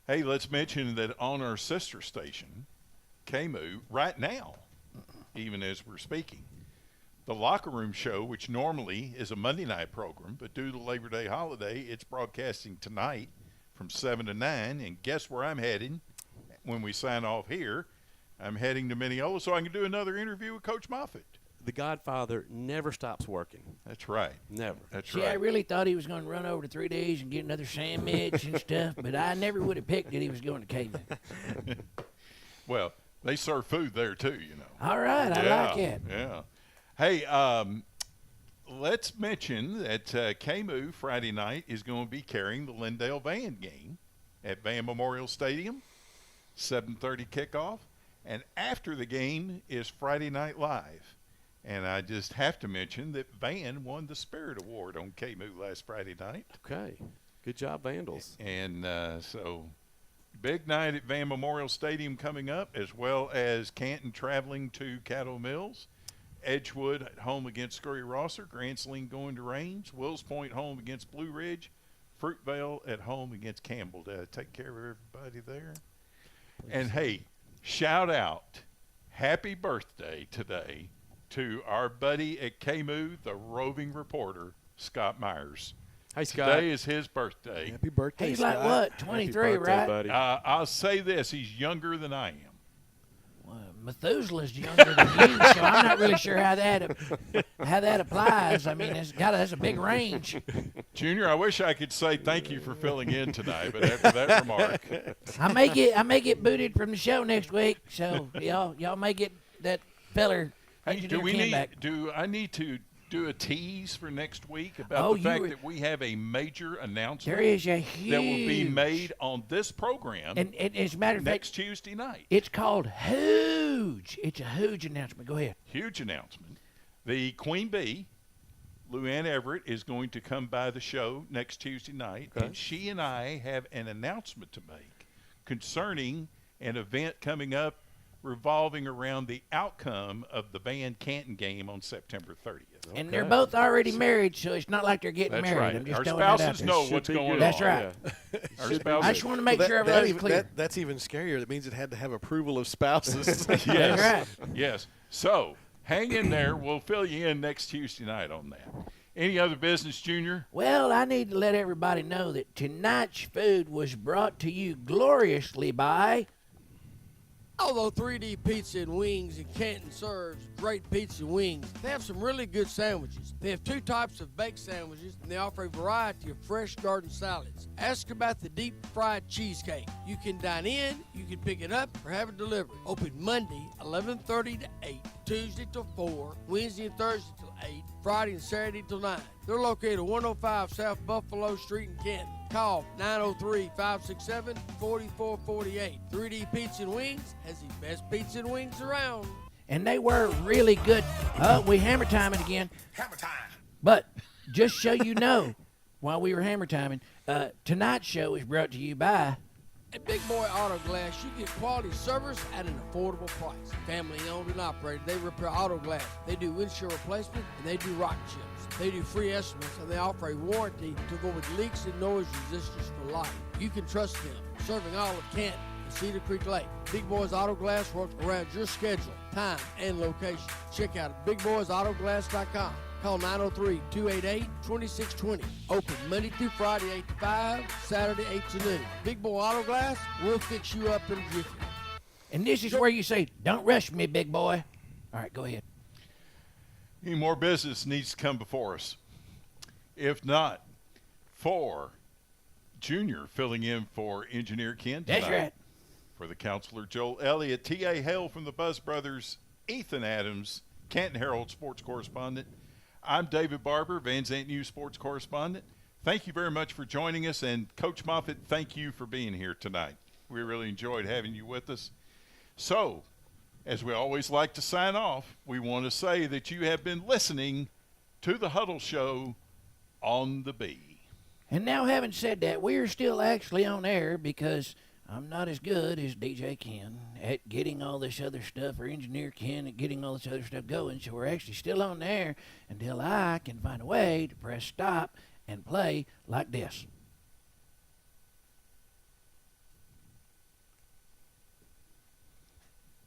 Hey, let's mention that on our sister station, KMU, right now, even as we're speaking, the Locker Room Show, which normally is a Monday night program, but due to the Labor Day holiday, it's broadcasting tonight from 7 to 9. And guess where I'm heading when we sign off here? I'm heading to Mineola so I can do another interview with Coach Moffitt. The Godfather never stops working. That's right. Never. That's See, right. I really thought he was going to run over to 3 days and get another sandwich and stuff, but I never would have picked that he was going to KMU. Well, they serve food there too, you know. All right, I like it. Yeah. Hey, let's mention that KMU Friday night is going to be carrying the Lindale Van game at Van Memorial Stadium, 7:30 kickoff, and after the game is Friday Night Live. And I just have to mention that Van won the Spirit Award on KMU last Friday night. Okay. Good job, Vandals. And so big night at Van Memorial Stadium coming up, as well as Canton traveling to Caddo Mills. Edgewood at home against Scurry Rosser. Greenslane going to Rains. Wills Point home against Blue Ridge. Fruitvale at home against Campbell. Did I take care of everybody there? And, hey, shout out, happy birthday today to our buddy at KMU, the roving reporter, Scott Myers. Hey, Scott. Today is his birthday. Happy birthday, He's Scott. like, what, Happy 23, birthday, right? buddy. I'll say this, he's younger than I am. Well, Methuselah's younger than you, so I'm not really sure how that applies. I mean, that's a big range. Junior, I wish I could say thank you for filling in tonight, but after that remark, I may get booted from the show next week, so y'all may get that feller. hey, Engineer Ken back. do I need to do a tease for next week about the fact that we have a major announcement There is a huge that will be made on this program and as a matter of fact, next Tuesday night? it's called Huge. It's a huge announcement. Go ahead. Huge announcement. The Queen Bee, Luann Everett, is going to come by the show next Tuesday night, and she and I have an announcement to make concerning an event coming up revolving around the outcome of the Van Canton game on September 30th. And they're both already married, so it's not like they're getting That's married. right. I'm just Our throwing that out spouses there. know what's going on. That's right. Our spouses. I just want to make Well, sure everybody's even, clear. that's even scarier. That means it had to have approval of spouses. That's right. Yes. So hang in there. We'll fill you in next Tuesday night on that. Any other business, Junior? Well, I need to let everybody know that tonight's food was brought to you gloriously by... Although 3D Pizza and Wings in Canton serves great pizza and wings, they have some really good sandwiches. They have 2 types of baked sandwiches, and they offer a variety of fresh garden salads. Ask about the deep fried cheesecake. You can dine in, you can pick it up, or have it delivered. Open Monday, 11:30 to 8, Tuesday till 4, Wednesday and Thursday till 8, Friday and Saturday till 9. They're located at 105 South Buffalo Street in Canton. Call 903-567-4448. 3D Pizza and Wings has the best pizza and wings around. And they were really good. We hammer timing again. Hammer time. But just so you know, while we were hammer timing, tonight's show is brought to you by... At Big Boy Auto Glass, you get quality service at an affordable price. Family owned and operated, they repair auto glass. They do windshield replacement, and they do rock chips. They do free estimates, and they offer a warranty to go with leaks and noise resistance for life. You can trust them, serving all of Canton and Cedar Creek Lake. Big Boys Auto Glass works around your schedule, time, and location. Check out BigBoysAutoGlass.com. Call 903-288-2620. Open Monday through Friday, 8 to 5, Saturday, 8 to noon. Big Boy Auto Glass, we'll fix you up in a jiffy. And this is where you say, don't rush me, big boy. All right, go ahead. Any more business needs to come before us. If not, for Junior filling in for Engineer Ken tonight. That's right. For the counselor Joel Elliott, T.A. Hale from the Buzz Brothers, Ethan Adams, Canton Herald sports correspondent. I'm David Barber, Van Zant News sports correspondent. Thank you very much for joining us, and Coach Moffitt, thank you for being here tonight. We really enjoyed having you with us. So, as we always like to sign off, we want to say that you have been listening to the Huddle Show on the Bee. And now, having said that, we are still actually on air because I'm not as good as DJ Ken at getting all this other stuff, or Engineer Ken at getting all this other stuff going. So we're actually still on air until I can find a way to press stop and play like this.